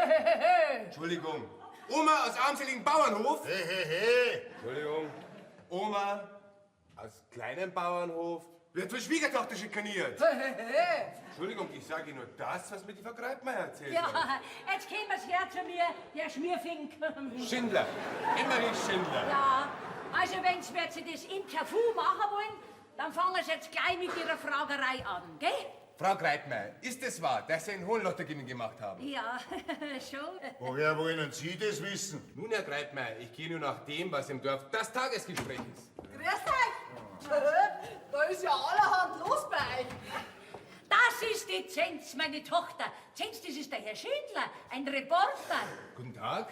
Entschuldigung. Oma aus armseligen Bauernhof. Entschuldigung. Oma aus kleinem Bauernhof wird von Schwiegertochter schikaniert. Entschuldigung, ich sage nur das, was mir die Frau Greipmeier erzählt hat. Ja, jetzt kommen Sie her zu mir, Herr Schmierfink. Schindler. Emmerich Schindler. Ja, also wenn Sie das im Cafu machen wollen, dann fangen Sie jetzt gleich mit Ihrer Fragerei an, gell? Frau Greipmeier, ist es wahr, dass Sie einen Hohenlottergewinn gemacht haben? Ja, schon. Woher wollen Sie das wissen? Nun, Herr Greipmeier, ich gehe nur nach dem, was im Dorf das Tagesgespräch ist. Grüß euch. Da ist ja allerhand los bei euch. Das ist die Zenz, meine Tochter. Zenz, das ist der Herr Schindler, ein Reporter. Guten Tag.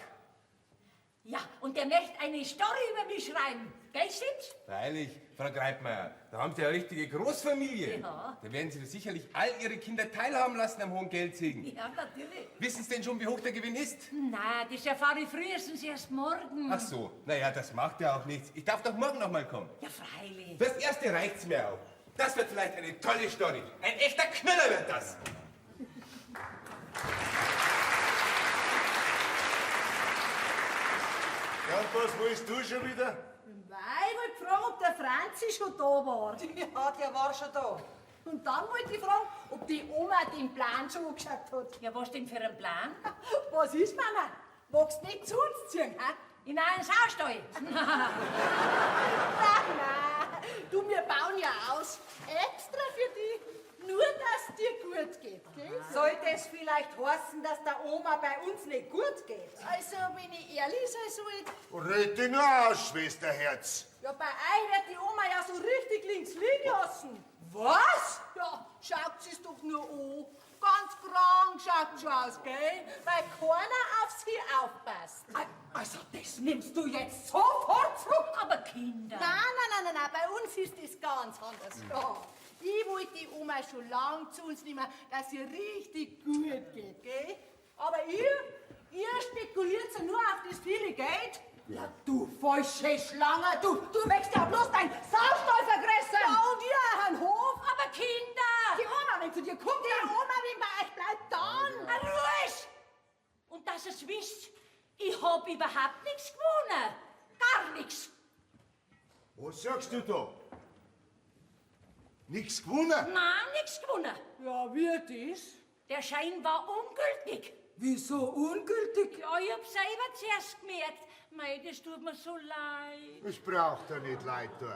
Ja, und der möchte eine Story über mich schreiben. Gell, stimmt's? Freilich, Frau Greipmeier, da haben Sie eine richtige Großfamilie. Ja. Da werden Sie sicherlich all Ihre Kinder teilhaben lassen am hohen Geldsegen. Ja, natürlich. Wissen Sie denn schon, wie hoch der Gewinn ist? Na, das erfahre ich frühestens erst morgen. Ach so, naja, das macht ja auch nichts. Ich darf doch morgen noch mal kommen. Ja, freilich. Fürs Erste reicht's mir auch. Das wird vielleicht eine tolle Story. Ein echter Knüller wird das. Ja, und was willst du schon wieder? Nein, ich wollte fragen, ob der Franzi schon da war. Ja, der war schon da. Und dann wollte ich fragen, ob die Oma den Plan schon angeschaut hat. Ja, was denn für ein Plan? Was ist, Mama? Magst du nicht zu uns ziehen, hä? In einen Saustall. Nein, du, wir bauen ja aus. Extra für dich. Nur, dass dir gut geht, gell? Soll das vielleicht heißen, dass der Oma bei uns nicht gut geht? Also, wenn ich ehrlich sein soll, Red dich nur aus, Schwesterherz. ja, bei euch wird die Oma ja so richtig links liegen lassen. Was? Ja, schaut sie's doch nur an. Ganz krank schaut schon aus, gell? Weil keiner auf sie aufpasst. Also, das nimmst du jetzt sofort zurück. Aber Kinder. Nein, bei uns ist das ganz anders. Ja. Ich wollte die Oma schon lang zu uns nehmen, dass ihr richtig gut geht, gell? Aber ihr spekuliert ja nur auf das viele Geld. Ja, du falsche Schlange, du möchtest ja bloß dein Saustall vergrößern. Ja, und ihr, Herrn Hof? Aber Kinder! Die Oma, wenn zu dir kommt, Die Oma, wie bei euch bleibt dann. Ruhig! Und dass ihr's wisst, ich hab überhaupt nichts gewonnen. Gar nichts. Was sagst du da? Nichts gewonnen? Nein, nichts gewonnen. Ja, wie das? Der Schein war ungültig. Wieso ungültig? Ja, ich hab selber zuerst gemerkt. Mei, das tut mir so leid. Ich brauch dir nicht leid tun.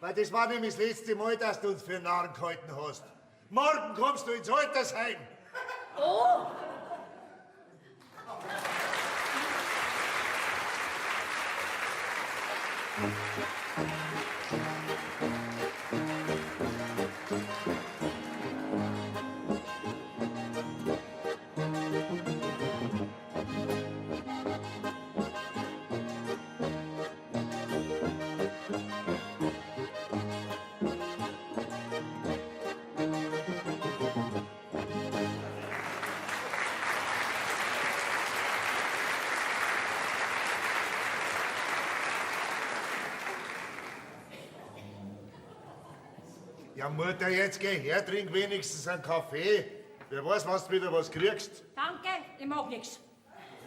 Weil das war nämlich das letzte Mal, dass du uns für Narren gehalten hast. Morgen kommst du ins Altersheim. Oh! Ja, Mutter, jetzt geh her, trink wenigstens einen Kaffee. Wer weiß, was du wieder was kriegst. Danke, ich mag nichts.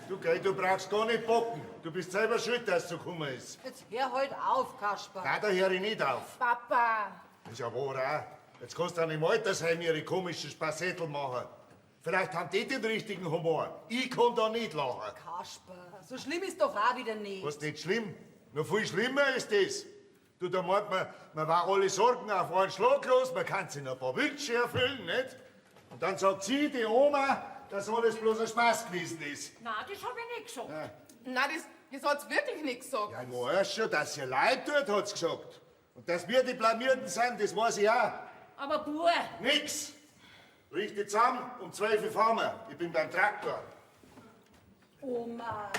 Du, gell, du brauchst gar nicht bocken. Du bist selber schuld, dass es so gekommen ist. Jetzt hör halt auf, Kasper. Nein, da höre ich nicht auf. Papa, Das ist ja wahr auch. Jetzt kannst du dann im Altersheim ihre komischen Spassettel machen. Vielleicht haben die den richtigen Humor. Ich kann da nicht lachen. Kasper, so schlimm ist doch auch wieder nicht. Was nicht schlimm? Noch viel schlimmer ist das. Du, da meint man war alle Sorgen auf einen Schlag los, man kann sich noch ein paar Wünsche erfüllen, nicht? Und dann sagt sie, die Oma, dass alles bloß ein Spaß gewesen ist. Nein, das hab ich nicht gesagt. nein, das hat's wirklich nicht gesagt. Ja, ich weiß schon, dass ihr leid tut, hat's gesagt. Und dass wir die Blamierten sind, das weiß ich auch. Aber Bub, Nix! Richtig zusammen, um 12 Uhr fahren wir. Ich bin beim Traktor. Oma,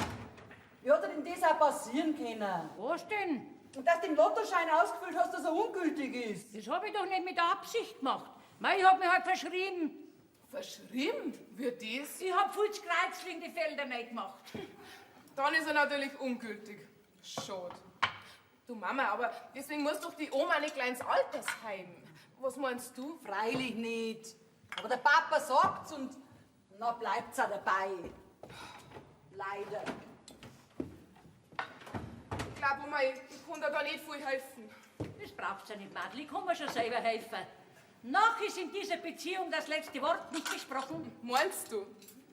wie hat denn das auch passieren können? was denn? Und dass du den Lottoschein ausgefüllt hast, dass er ungültig ist. Das hab ich doch nicht mit Absicht gemacht. Mei, ich hab mich halt verschrieben. Verschrieben? Wie das? Ich hab viel zu Kreuzling die Felder nicht gemacht. Dann ist er natürlich ungültig. Schade. Du Mama, aber deswegen muss doch die Oma nicht gleich ins Altersheim. Was meinst du? Freilich nicht. Aber der Papa sagt's und na bleibt's auch dabei. Leider. Ich glaube, Oma, ich kann dir da nicht viel helfen. Das braucht's ja nicht, Madel. Ich kann mir schon selber helfen. Noch ist in dieser Beziehung das letzte Wort nicht gesprochen. Meinst du?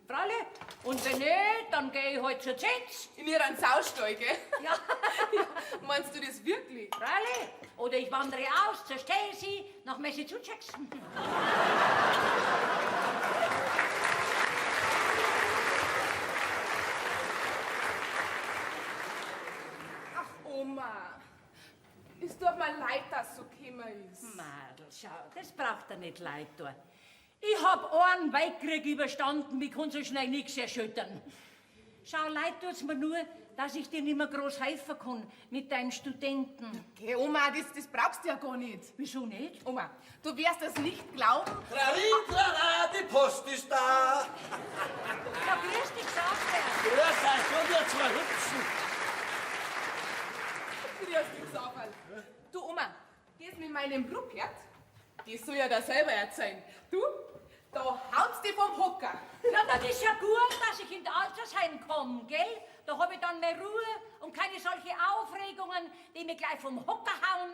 Freilich. Und wenn nicht, dann gehe ich halt zur Zetz. In ihren Saustall, gell? Ja. Ja, meinst du das wirklich? Freilich. Oder ich wandere aus zur Stacey nach Massachusetts. Ach, Oma. Es tut mir leid, dass so gekommen ist. Madel, schau, das braucht er nicht leid tun. Ich hab einen Weltkrieg überstanden, wie kann so schnell nichts erschüttern. Schau, leid tut's mir nur, dass ich dir nicht mehr groß helfen kann mit deinem Studenten. Geh, Oma, das brauchst du ja gar nicht. Wieso nicht? Oma, du wirst es nicht glauben. Trara, die Post ist da. Ja, grüß dich, Saufberg. Grüß euch, schon wir zwei Hüpfen. Grüß dich, Sauferl. Du, Oma, das mit meinem Rupert, das soll ja da selber erzählen. Du, da haut's dich vom Hocker. Ja, das ist ja gut, dass ich in das Altersheim komme, gell? Da hab ich dann mehr Ruhe und keine solche Aufregungen, die mich gleich vom Hocker hauen.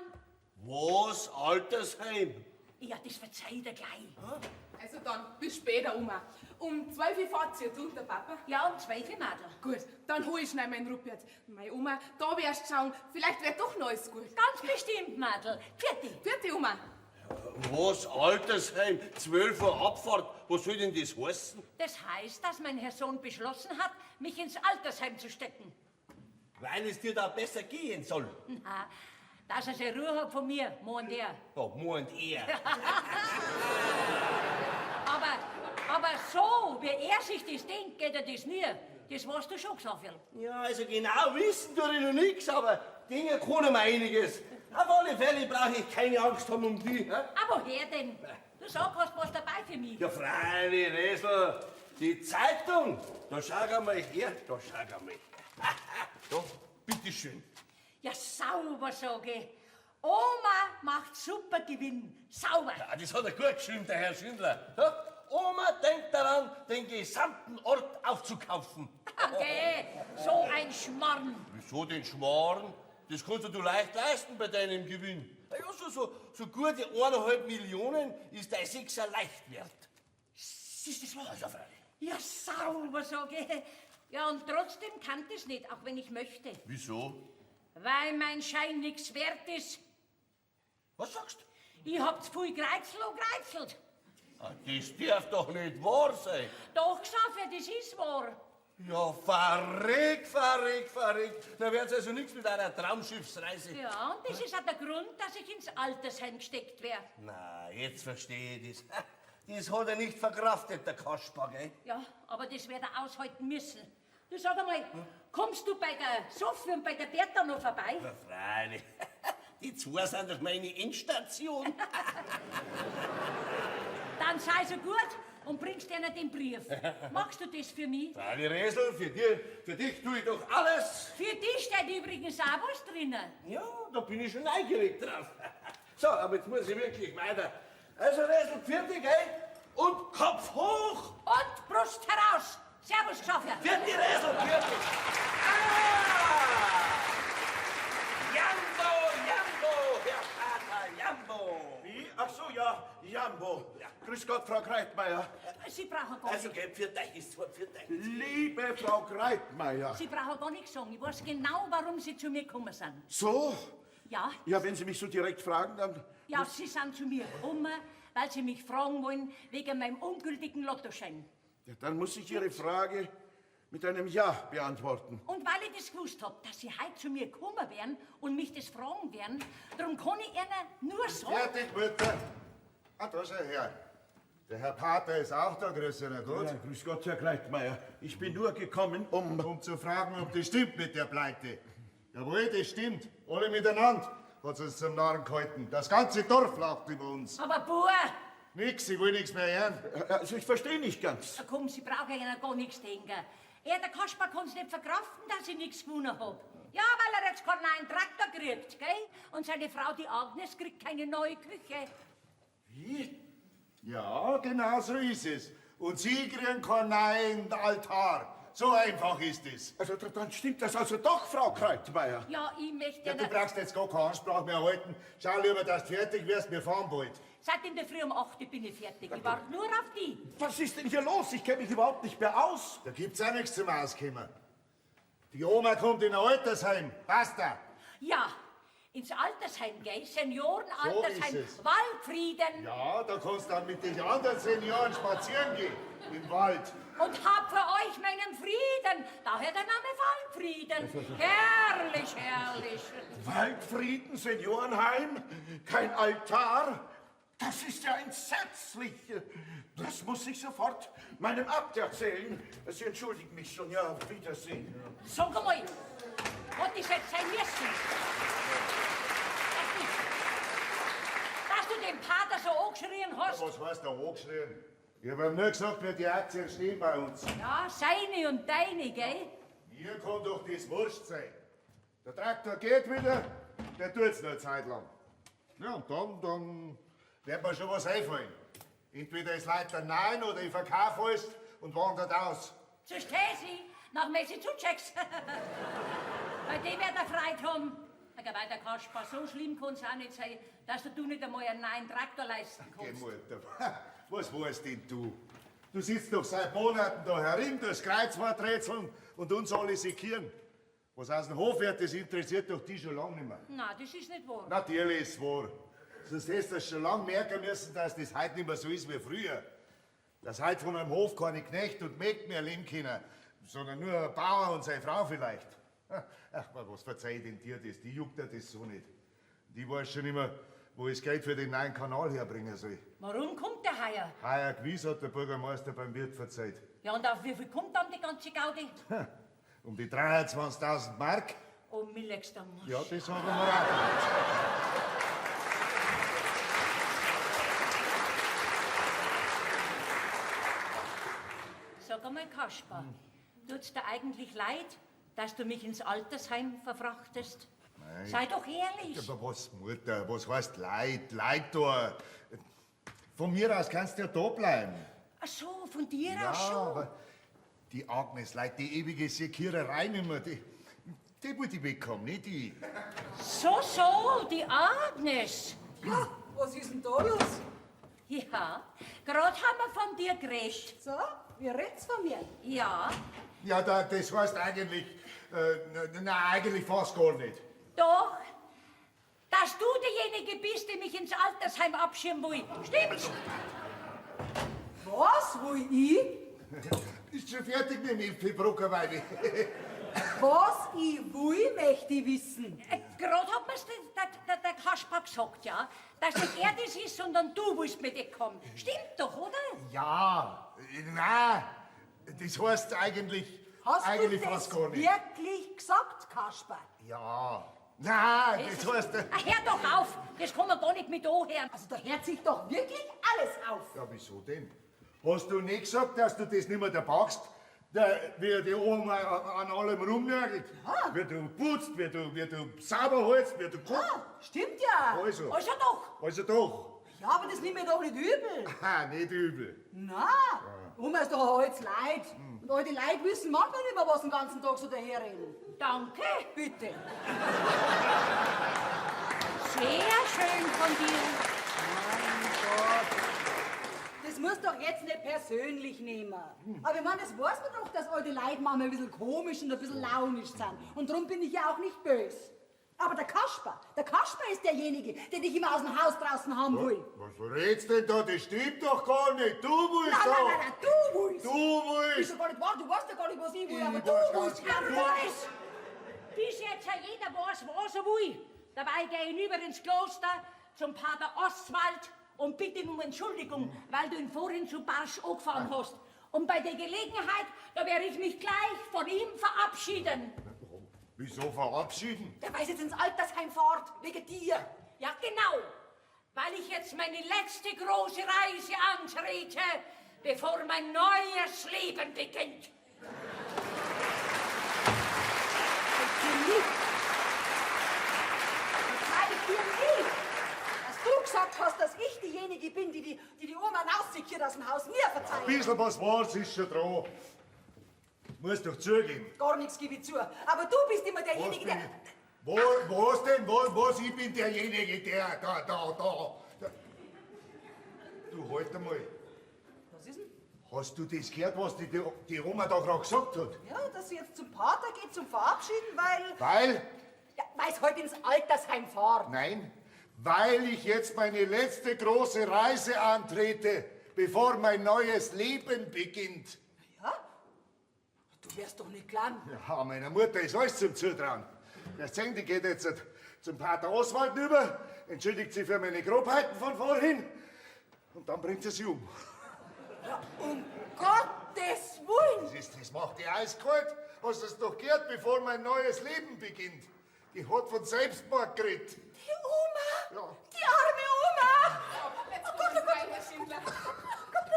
Was, Altersheim? Ja, das verzeih ich dir gleich. Also dann, bis später, Oma. Um 12 Uhr fahrt ihr, du und der Papa. Ja, um 12 Uhr, Madel. Gut, dann hol ich schnell meinen Rupert. Meine Oma, da wirst du schauen, vielleicht wird doch noch alles gut. Ganz bestimmt, Madel. Vierte. Vierte, Oma. Was, Altersheim? 12 Uhr Abfahrt? Was soll denn das heißen? Das heißt, dass mein Herr Sohn beschlossen hat, mich ins Altersheim zu stecken. Weil es dir da besser gehen soll. Na, dass er seine Ruhe hat von mir, meint er. Da meint er. Aber so, wie er sich das denkt, geht er das nie. Das weißt du schon, Xavier. Ja, also genau wissen tue ich noch nichts, aber Dinge können mir einiges. Auf alle Fälle brauche ich keine Angst haben um die. Hä? Aber woher denn? Du sag, hast was dabei für mich. Ja, freilich, Resel. Die Zeitung, da schau einmal her, da schau einmal her. Da, Bitteschön. Ja, sauber, sage ich. Oma macht super Gewinn. Sauber. Ja, das hat er gut geschrieben, der Herr Schindler. Ja, Oma denkt daran, den gesamten Ort aufzukaufen. Okay, so ein Schmarrn. Wieso den Schmarrn? Das kannst du leicht leisten bei deinem Gewinn. Ja, so gute 1,5 Millionen ist dein Sechser leicht wert. Ist das wahr? Ja, freilich. Ja, sauber, sage ich. Ja, und trotzdem kann das nicht, auch wenn ich möchte. Wieso? Weil mein Schein nichts wert ist. Was sagst du? Ich hab zu viel Kreuzl und kreuzelt. Ah, das darf doch nicht wahr sein. Doch, Xaver, das ist wahr. Ja, verrückt. Da wird's also nichts mit einer Traumschiffsreise. Ja, und das ist auch der Grund, dass ich ins Altersheim gesteckt werde. Na, jetzt verstehe ich das. Das hat er nicht verkraftet, der Kasper, gell? Ja, aber das wird er aushalten müssen. Du sag einmal, kommst du bei der Sophie und bei der Bertha noch vorbei? Na, freilich. Die zwei sind doch meine Endstation. Dann sei so gut und bringst denen den Brief. Magst du das für mich? Freilich, Resel, für dich tue ich doch alles. Für dich steht übrigens auch was drinnen. Ja, da bin ich schon neugierig drauf. So, aber jetzt muss ich wirklich weiter. Also, Resel, fertig, gell? Und Kopf hoch! Und Brust heraus. Servus, Xaver. Fertig, Resel, fertig! Ah! Jambo, Herr Pater, Jambo! Wie? Ach so, ja, Jambo. Grüß Gott, Frau Kreitmeier. Sie brauchen gar Also, nicht. gell, für dich ist es für dich. Liebe Frau Kreitmeier. Sie brauchen gar nichts sagen. Ich weiß genau, warum Sie zu mir gekommen sind. So? Ja, Ja, wenn Sie mich so direkt fragen, dann... ja, Sie sind zu mir gekommen, weil Sie mich fragen wollen wegen meinem ungültigen Lottoschein. Ja, dann muss ich Ihre Frage mit einem Ja beantworten. Und weil ich das gewusst hab, dass Sie heute zu mir gekommen wären und mich das fragen werden, darum kann ich Ihnen nur sagen... Fertig, Mutter. Ah, da ist er her. Der Herr Pater ist auch da, grüß ihn, gut? Ja, grüß Gott, Herr Kreitmeier. Ich bin nur gekommen, Um zu fragen, ob das stimmt mit der Pleite. Jawohl, das stimmt. Alle miteinander hat uns zum Narren gehalten. Das ganze Dorf lacht über uns. Aber Bauer, Nix, ich will nichts mehr hören. Also ich verstehe nicht ganz. komm, Sie brauchen Ihnen gar nichts denken. Er, der Kasper, kann's nicht verkraften, dass ich nichts gewonnen hab. Ja, weil er jetzt keinen neuen Traktor kriegt, gell? Und seine Frau, die Agnes, kriegt keine neue Küche. Wie? Ja, genau so ist es. Und Sie kriegen keinen neuen Altar. So einfach ist es. Also dann stimmt das also doch, Frau Kreitmeier. Ja, ich möchte Ja, du Ihnen... brauchst jetzt gar keine Ansprache mehr halten. Schau lieber, dass du fertig wirst, wir fahren bald. Seit in der Früh um 8 Uhr bin ich fertig. Ich warte nur auf die. Was ist denn hier los? Ich kenne mich überhaupt nicht mehr aus. Da gibt's auch nichts zum Auskommen. Die Oma kommt in ein Altersheim. Passt da? Ja, ins Altersheim, gell? Seniorenaltersheim. So ist es. Waldfrieden. Ja, da kannst du dann mit den anderen Senioren spazieren gehen. Im Wald. Und hab für euch meinen Frieden. Daher der Name Waldfrieden. Herrlich, herrlich. Waldfrieden, Seniorenheim, kein Altar. Das ist ja entsetzlich. Das muss ich sofort meinem Abt erzählen. Sie entschuldigen mich schon. Ja, auf Wiedersehen. Sag mal, hat das jetzt sein müssen? Dass du den Pater so angeschrien hast? Was heißt da angeschrien? Ich hab ihm nur gesagt, wie die Aktien stehen bei uns. Ja, seine und deine, gell? Mir kann doch das wurscht sein. Der Traktor geht wieder, der tut's noch eine Zeit lang. Ja, und dann wird mir schon was einfallen. Entweder es leitet nein oder ich verkaufe alles und wandert aus. So steh sie, nach Massachusetts. Bei dem wird er Freude haben. Aber weiter, Kasper, so schlimm kann's auch nicht sein, dass du nicht einmal einen neuen Traktor leisten Geh, kannst. Mutter, was weißt denn du? Du sitzt doch seit Monaten da herin, das Kreuzworträtseln und uns alle sekieren. Was aus dem Hof wird, das interessiert doch die schon lange nicht mehr. Nein, das ist nicht wahr. Natürlich ist es wahr. Sonst hättest du das schon lange merken müssen, dass das heute nicht mehr so ist wie früher. Dass heute von einem Hof keine Knecht und Mägd mehr leben können, sondern nur ein Bauer und seine Frau vielleicht. Ach, was verzeih ich denn dir das? Die juckt ja das so nicht. Die weiß schon immer, wo ich das Geld für den neuen Kanal herbringen soll. Warum kommt der heuer? Heuer gewiss hat der Bürgermeister beim Wirt verzeiht. Ja, und auf wie viel kommt dann die ganze Gaudi? Um die 23.000 Mark. Oh, mir legst du am Arsch. Ja, das haben wir auch. Sag einmal, Kasper, tut's dir eigentlich leid, dass du mich ins Altersheim verfrachtest? Sei doch ehrlich. Aber was, Mutter, was heißt Leid? Leid da. Von mir aus kannst du ja da bleiben. Ach so, von dir Ja, aus schon. aber die Agnes, Leid, die ewige Sekiererei nicht mehr, die wollte ich wegkommen, nicht die. So, die Agnes. Ja, was ist denn da los? Ja, gerade haben wir von dir geredet. So, wie redet's von mir? Ja, Ja, das heißt eigentlich, eigentlich fast gar nicht. doch. Dass du derjenige bist, der mich ins Altersheim abschieben will. Stimmt's? Was, wo ich? Ist schon fertig mit dem Äpfelbrockerweide. Was ich will, möchte ich wissen. Gerade hat mir's der Kasper gesagt, ja. Dass nicht er das ist, sondern du willst mit dir kommen. Stimmt doch, oder? Ja, nein, das heißt eigentlich, Hast eigentlich du das fast gar nicht. wirklich gesagt, Kasper? Ja, nein, das heißt, Hör doch auf, das kann man gar nicht mit anhören. Also da hört sich doch wirklich alles auf. ja, wieso denn? Hast du nicht gesagt, dass du das nicht mehr da packst? Wie die Oma an allem rumnörgelt? Ja. Wie du putzt, wie du sauber hältst, wie du kochst. Ah, stimmt ja. Also, Also doch. also doch. Ja, aber das nimmt mir doch nicht übel. Ha, nicht übel. Na, Oma ist doch ein altes Leid. Und alte Leute wissen manchmal nicht mehr, was den ganzen Tag so daherreden. Danke. Bitte. Sehr schön von dir. Mein Gott. Das muss doch jetzt nicht persönlich nehmen. Aber ich meine, das weiß man doch, dass alte Leute manchmal ein bisschen komisch und ein bisschen launisch sind. Und darum bin ich ja auch nicht böse. Aber der Kasper ist derjenige, der dich immer aus dem Haus draußen haben will. Was redst denn da? Das stimmt doch gar nicht. Du willst Nein, doch. nein, nein, nein, du willst. Du Ist willst. ja gar nicht wahr, du weißt ja gar nicht, was ich will, Ich aber weiß du ganz willst. genau. Ja, Alles. Bis jetzt ja jeder weiß, was er will. Dabei gehe ich hinüber ins Kloster zum Pater Oswald und bitte ihn um Entschuldigung, weil du ihn vorhin zu barsch angefahren hast. Und bei der Gelegenheit, da werde ich mich gleich von ihm verabschieden. Wieso verabschieden? Der weiß jetzt ins Altersheim fort, wegen dir. Ja, genau. Weil ich jetzt meine letzte große Reise antrete, bevor mein neues Leben beginnt. Ich dir nie, dass du gesagt hast, dass ich diejenige bin, die Oma raussekriert aus dem Haus. Mir Ein verzeihen. bisschen was Wahres ist schon dran. Musst doch zugeben. Gar nichts gebe ich zu. Aber du bist immer Was derjenige, bin der... ich? Was denn? Was? Ich bin derjenige, der da. Du, halt einmal. Was ist denn? Hast du das gehört, was die Oma da gerade gesagt hat? Ja, dass sie jetzt zum Pater geht, zum Verabschieden, weil... Weil? Ja, weil es heute ins Altersheim fährt. Nein, weil ich jetzt meine letzte große Reise antrete, bevor mein neues Leben beginnt. Ja? Du wärst doch nicht klein. Ja, meiner Mutter ist alles zum Zutrauen. Erst sehen, die geht jetzt zum Pater Oswald rüber, entschuldigt sie für meine Grobheiten von vorhin und dann bringt sie um. Um Gottes Willen! Das macht die eiskalt. Hast du es doch gehört, bevor mein neues Leben beginnt? Die hat von Selbstmord geredet. Die Oma! Ja. Die arme Oma! Jetzt kommt es rein, Herr Schindler.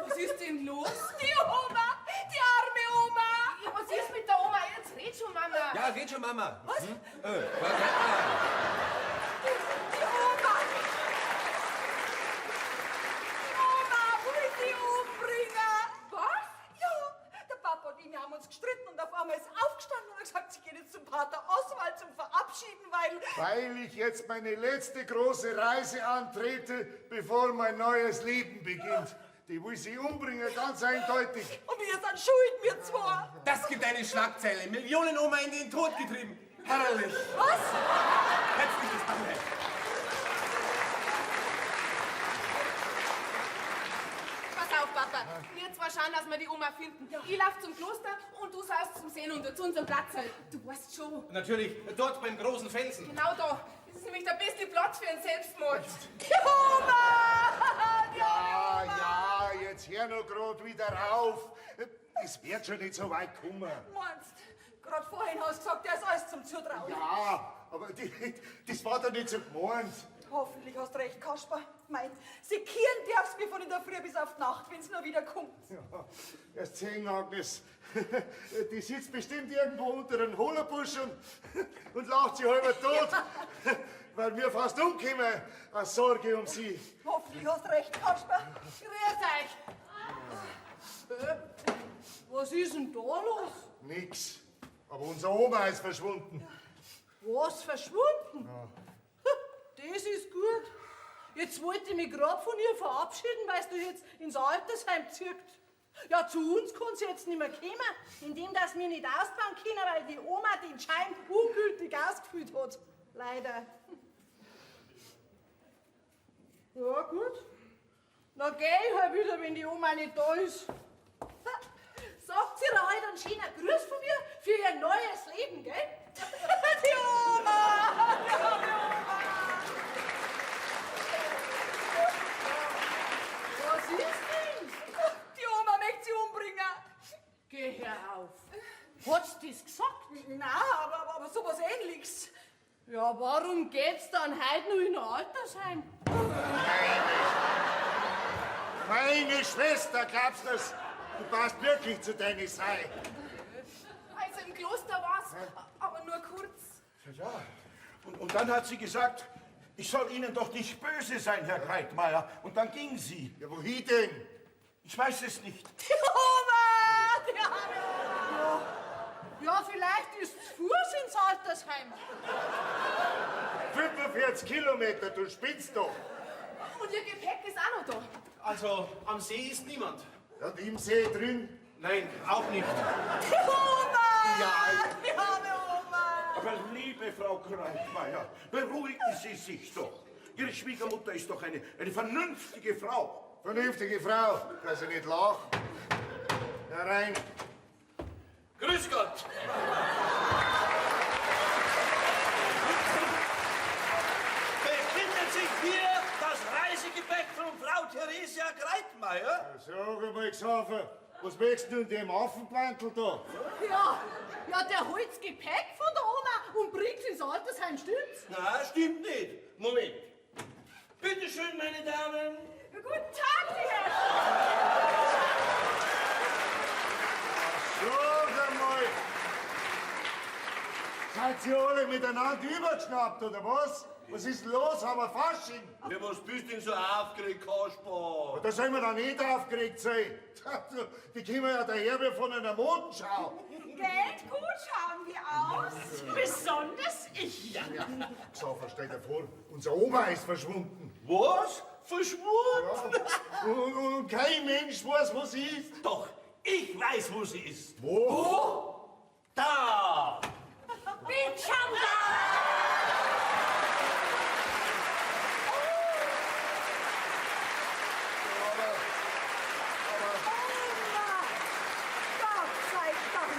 Was ist denn los? Die Oma! Die arme Oma! Ja, was ist mit der Oma? Jetzt red schon, Mama. Ja, red schon, Mama. Was? Hm? Die Oma! Die Oma will sie umbringen! Was? Ja, der Papa und ich, wir haben uns gestritten und auf einmal ist sie aufgestanden und hat gesagt, sie geht jetzt zum Pater Oswald zum Verabschieden, Weil ich jetzt meine letzte große Reise antrete, bevor mein neues Leben beginnt. Die will sie umbringen, ganz eindeutig. Und wir sind schuld, wir zwei. Das gibt eine Schlagzeile. Millionen Oma in den Tod getrieben. Herrlich. Was? Herzliches Dank. Pass auf, Papa. Wir zwei schauen, dass wir die Oma finden. Ich lauf zum Kloster und du saust zum Seen und zu unserem Platz halt. Du weißt schon. Natürlich, dort beim großen Felsen. Genau da. Das ist nämlich der beste Platz für einen Selbstmord. Die Oma! Die arme Oma! Ja, jetzt hör noch grad wieder auf. Es wird schon nicht so weit kommen. Meinst, gerade vorhin hast du gesagt, der ist alles zum Zutrauen. Ja, aber das war doch nicht so gemeint. Hoffentlich hast du recht, Kasper. Mein, sekieren darfst mich von in der Früh bis auf die Nacht, wenn's nur wieder kommt. Ja, erst sehen, Agnes, Die sitzt bestimmt irgendwo unter einem Hollerbusch und lacht sich halber tot, weil wir fast umkommen aus Sorge um sie. Hoffentlich hast recht, Kasper. Grüß euch. Was ist denn da los? Nix. Aber unsere Oma ist verschwunden. Was, verschwunden? Das ist gut. Jetzt wollte ich mich gerade von ihr verabschieden, weil du jetzt ins Altersheim zirkt. Ja, zu uns kann sie jetzt nicht mehr kommen, indem dass wir nicht ausbauen können, weil die Oma den Schein ungültig ausgefüllt hat. Leider. Ja, gut. Na geh ich halt wieder, wenn die Oma nicht da ist. Sagt ihr heute einen schönen Gruß von mir für ihr neues Leben, gell? Die Oma! Die Oma! Was ist denn? Die Oma möchte sie umbringen. Geh hör auf. Hat's das gesagt? Nein, aber sowas Ähnliches. Ja, warum geht's dann heute noch in ein Altersheim? Meine Schwester, glaubst du das? Du passt wirklich zu deiner Sei. Also im Kloster war's, aber nur kurz. Ja, und dann hat sie gesagt, ich soll Ihnen doch nicht böse sein, Herr Greitmeier. Und dann ging sie. Ja, wohin denn? Ich weiß es nicht. Die Oma! Die Oma! Ja, vielleicht ist es Fuß ins Altersheim. 45 Kilometer, du spinnst doch. Und ihr Gepäck ist auch noch da. Also, am See ist niemand. Und im See drin? Nein, auch nicht. Die Oma! Ja, Die arme Oma! aber liebe Frau Greitmeier, beruhigen Sie sich doch. Ihre Schwiegermutter ist doch eine vernünftige Frau. Vernünftige Frau, dass sie nicht lacht. Herein. Grüß Gott. Befindet sich hier das Reisegepäck von Frau Theresia Greitmeier? Sag mal, Xaver, was möchtest du in dem Affenplantel da? Ja, der holt's Gepäck von der Oma und bringt's ins Altersheim, stimmt's? Na, stimmt nicht. Moment. Bitte schön, meine Damen. Guten Tag, die Herren! Sag mal, seid ihr alle miteinander übergeschnappt, oder was? Was ist los? Haben wir Fasching? Ja, was bist denn so aufgeregt, Kasper? Da sollen wir doch nicht aufgeregt sein. Die kommen ja daher wie von einer Modenschau. Geld gut schauen wir aus. Besonders ich. Xaver, stell dir vor, unsere Oma ist verschwunden. Was? Verschwunden? Ja. Und kein Mensch weiß, wo sie ist. Doch, ich weiß, wo sie ist. Wo? Da! Bin schon da! Gott sei Dank.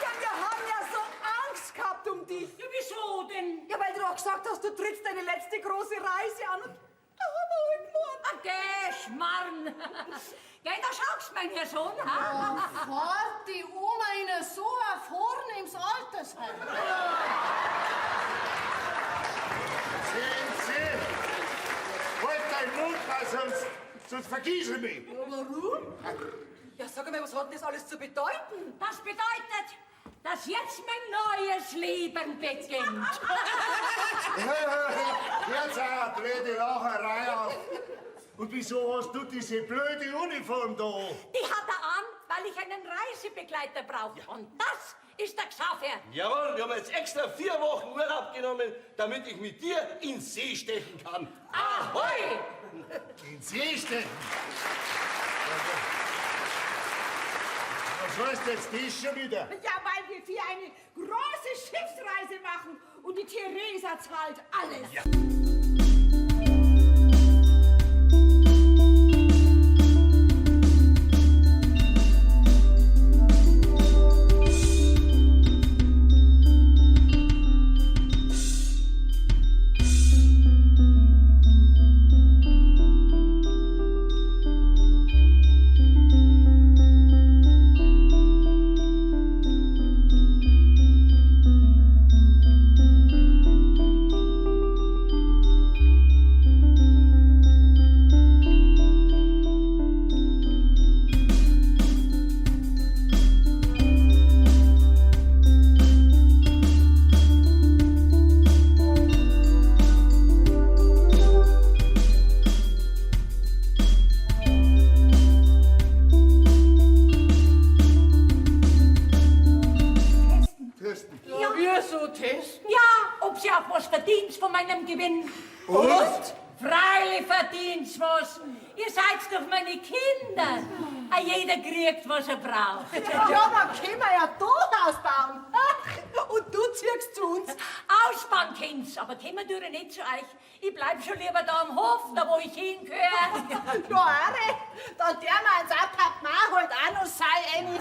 Ja, wir haben ja so Angst gehabt um dich. Ja, wieso denn? Ja, weil du doch gesagt hast, du trittst deine letzte große Reise an und da haben wir heute Morgen. Ah, geh, Schmarrn! Geh, da schaust du, mein Herr Sohn, ha? Fahrt die Oma in so ein vornehmes Altersheim. Sehen Sie! Halt deinen Mund, sonst vergieße ich mich. Warum? Ja, sag mal, was hat denn das alles zu bedeuten? Das bedeutet, dass jetzt mein neues Leben beginnt. Jetzt eine blöde Lacherei auf. Und wieso hast du diese blöde Uniform da? Die hat er an, weil ich einen Reisebegleiter brauche. Und das ist der Xaver. Jawohl, wir haben jetzt extra 4 Wochen Urlaub genommen, damit ich mit dir ins See stechen kann. Ahoi! In See stecken. Was heißt jetzt das schon wieder? Ja, weil wir für eine große Schiffsreise machen und die Theresa zahlt alles. verdien's von meinem Gewinn. Und? Freilich verdien's was. Ihr seid doch meine Kinder. Jeder kriegt, was er braucht. Ja, dann können wir ja Hochhaus bauen. Und du ziehst zu uns. Ausbauen kind's, aber kommen tue ich nicht zu euch. Ich bleib schon lieber da am Hof, da wo ich hingehöre. Ja, Are, dann der wir ins Appartement halt auch noch sein.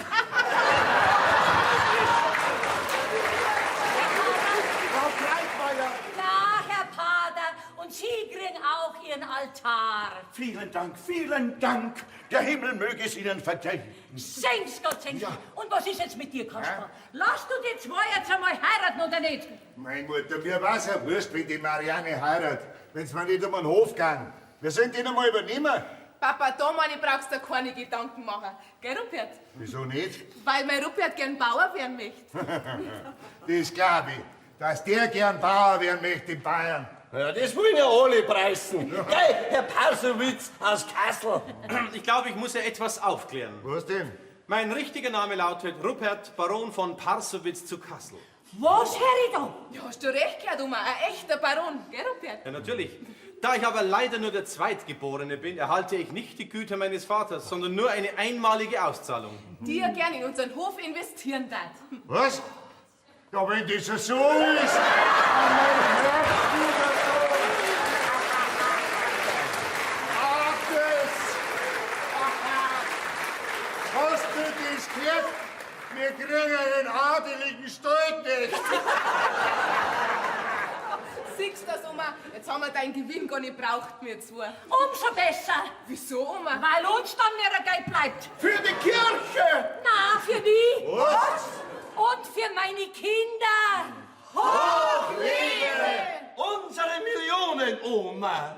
Frau Kleitmeier. Ja, Herr Pater, und Sie kriegen auch Ihren Altar. Vielen Dank. Der Himmel möge es Ihnen vergelten. Senks Gott, senks. Ja. Und was ist jetzt mit dir, Kasper? Lass du die zwei jetzt einmal heiraten oder nicht? Mein Mutter, mir war's ja wurscht, wenn die Marianne heiratet, wenn's mir nicht um den Hof ging. Wir sind ihn einmal übernehmen. Papa, da meine brauchst du keine Gedanken machen. Gell, Rupert? Wieso nicht? Weil mein Rupert gern Bauer werden möchte. Das glaube ich, dass der gern Bauer werden möchte in Bayern. Ja, das wollen ja alle preisen. Gell, Herr Parsowitz aus Kassel. Ich glaube, ich muss ja etwas aufklären. Was denn? Mein richtiger Name lautet Rupert Baron von Parsowitz zu Kassel. Was, Herr Ja, hast du recht gehört, Oma. Ein echter Baron. Gell, Rupert? Ja, natürlich. Da ich aber leider nur der Zweitgeborene bin, erhalte ich nicht die Güter meines Vaters, sondern nur eine einmalige Auszahlung. Die ja gern in unseren Hof investieren darf. Was? Ja, wenn das ja so ist. Hast du das gehört? Wir kriegen einen adeligen Stallknecht. Siehst du das, Oma? Jetzt haben wir deinen Gewinn gar nicht braucht, wir zwei. Umso besser, Wieso, Oma? weil uns dann mehr Geld bleibt. Für die Kirche! Na, für die Was? und für meine Kinder. Unsere Millionen, Oma.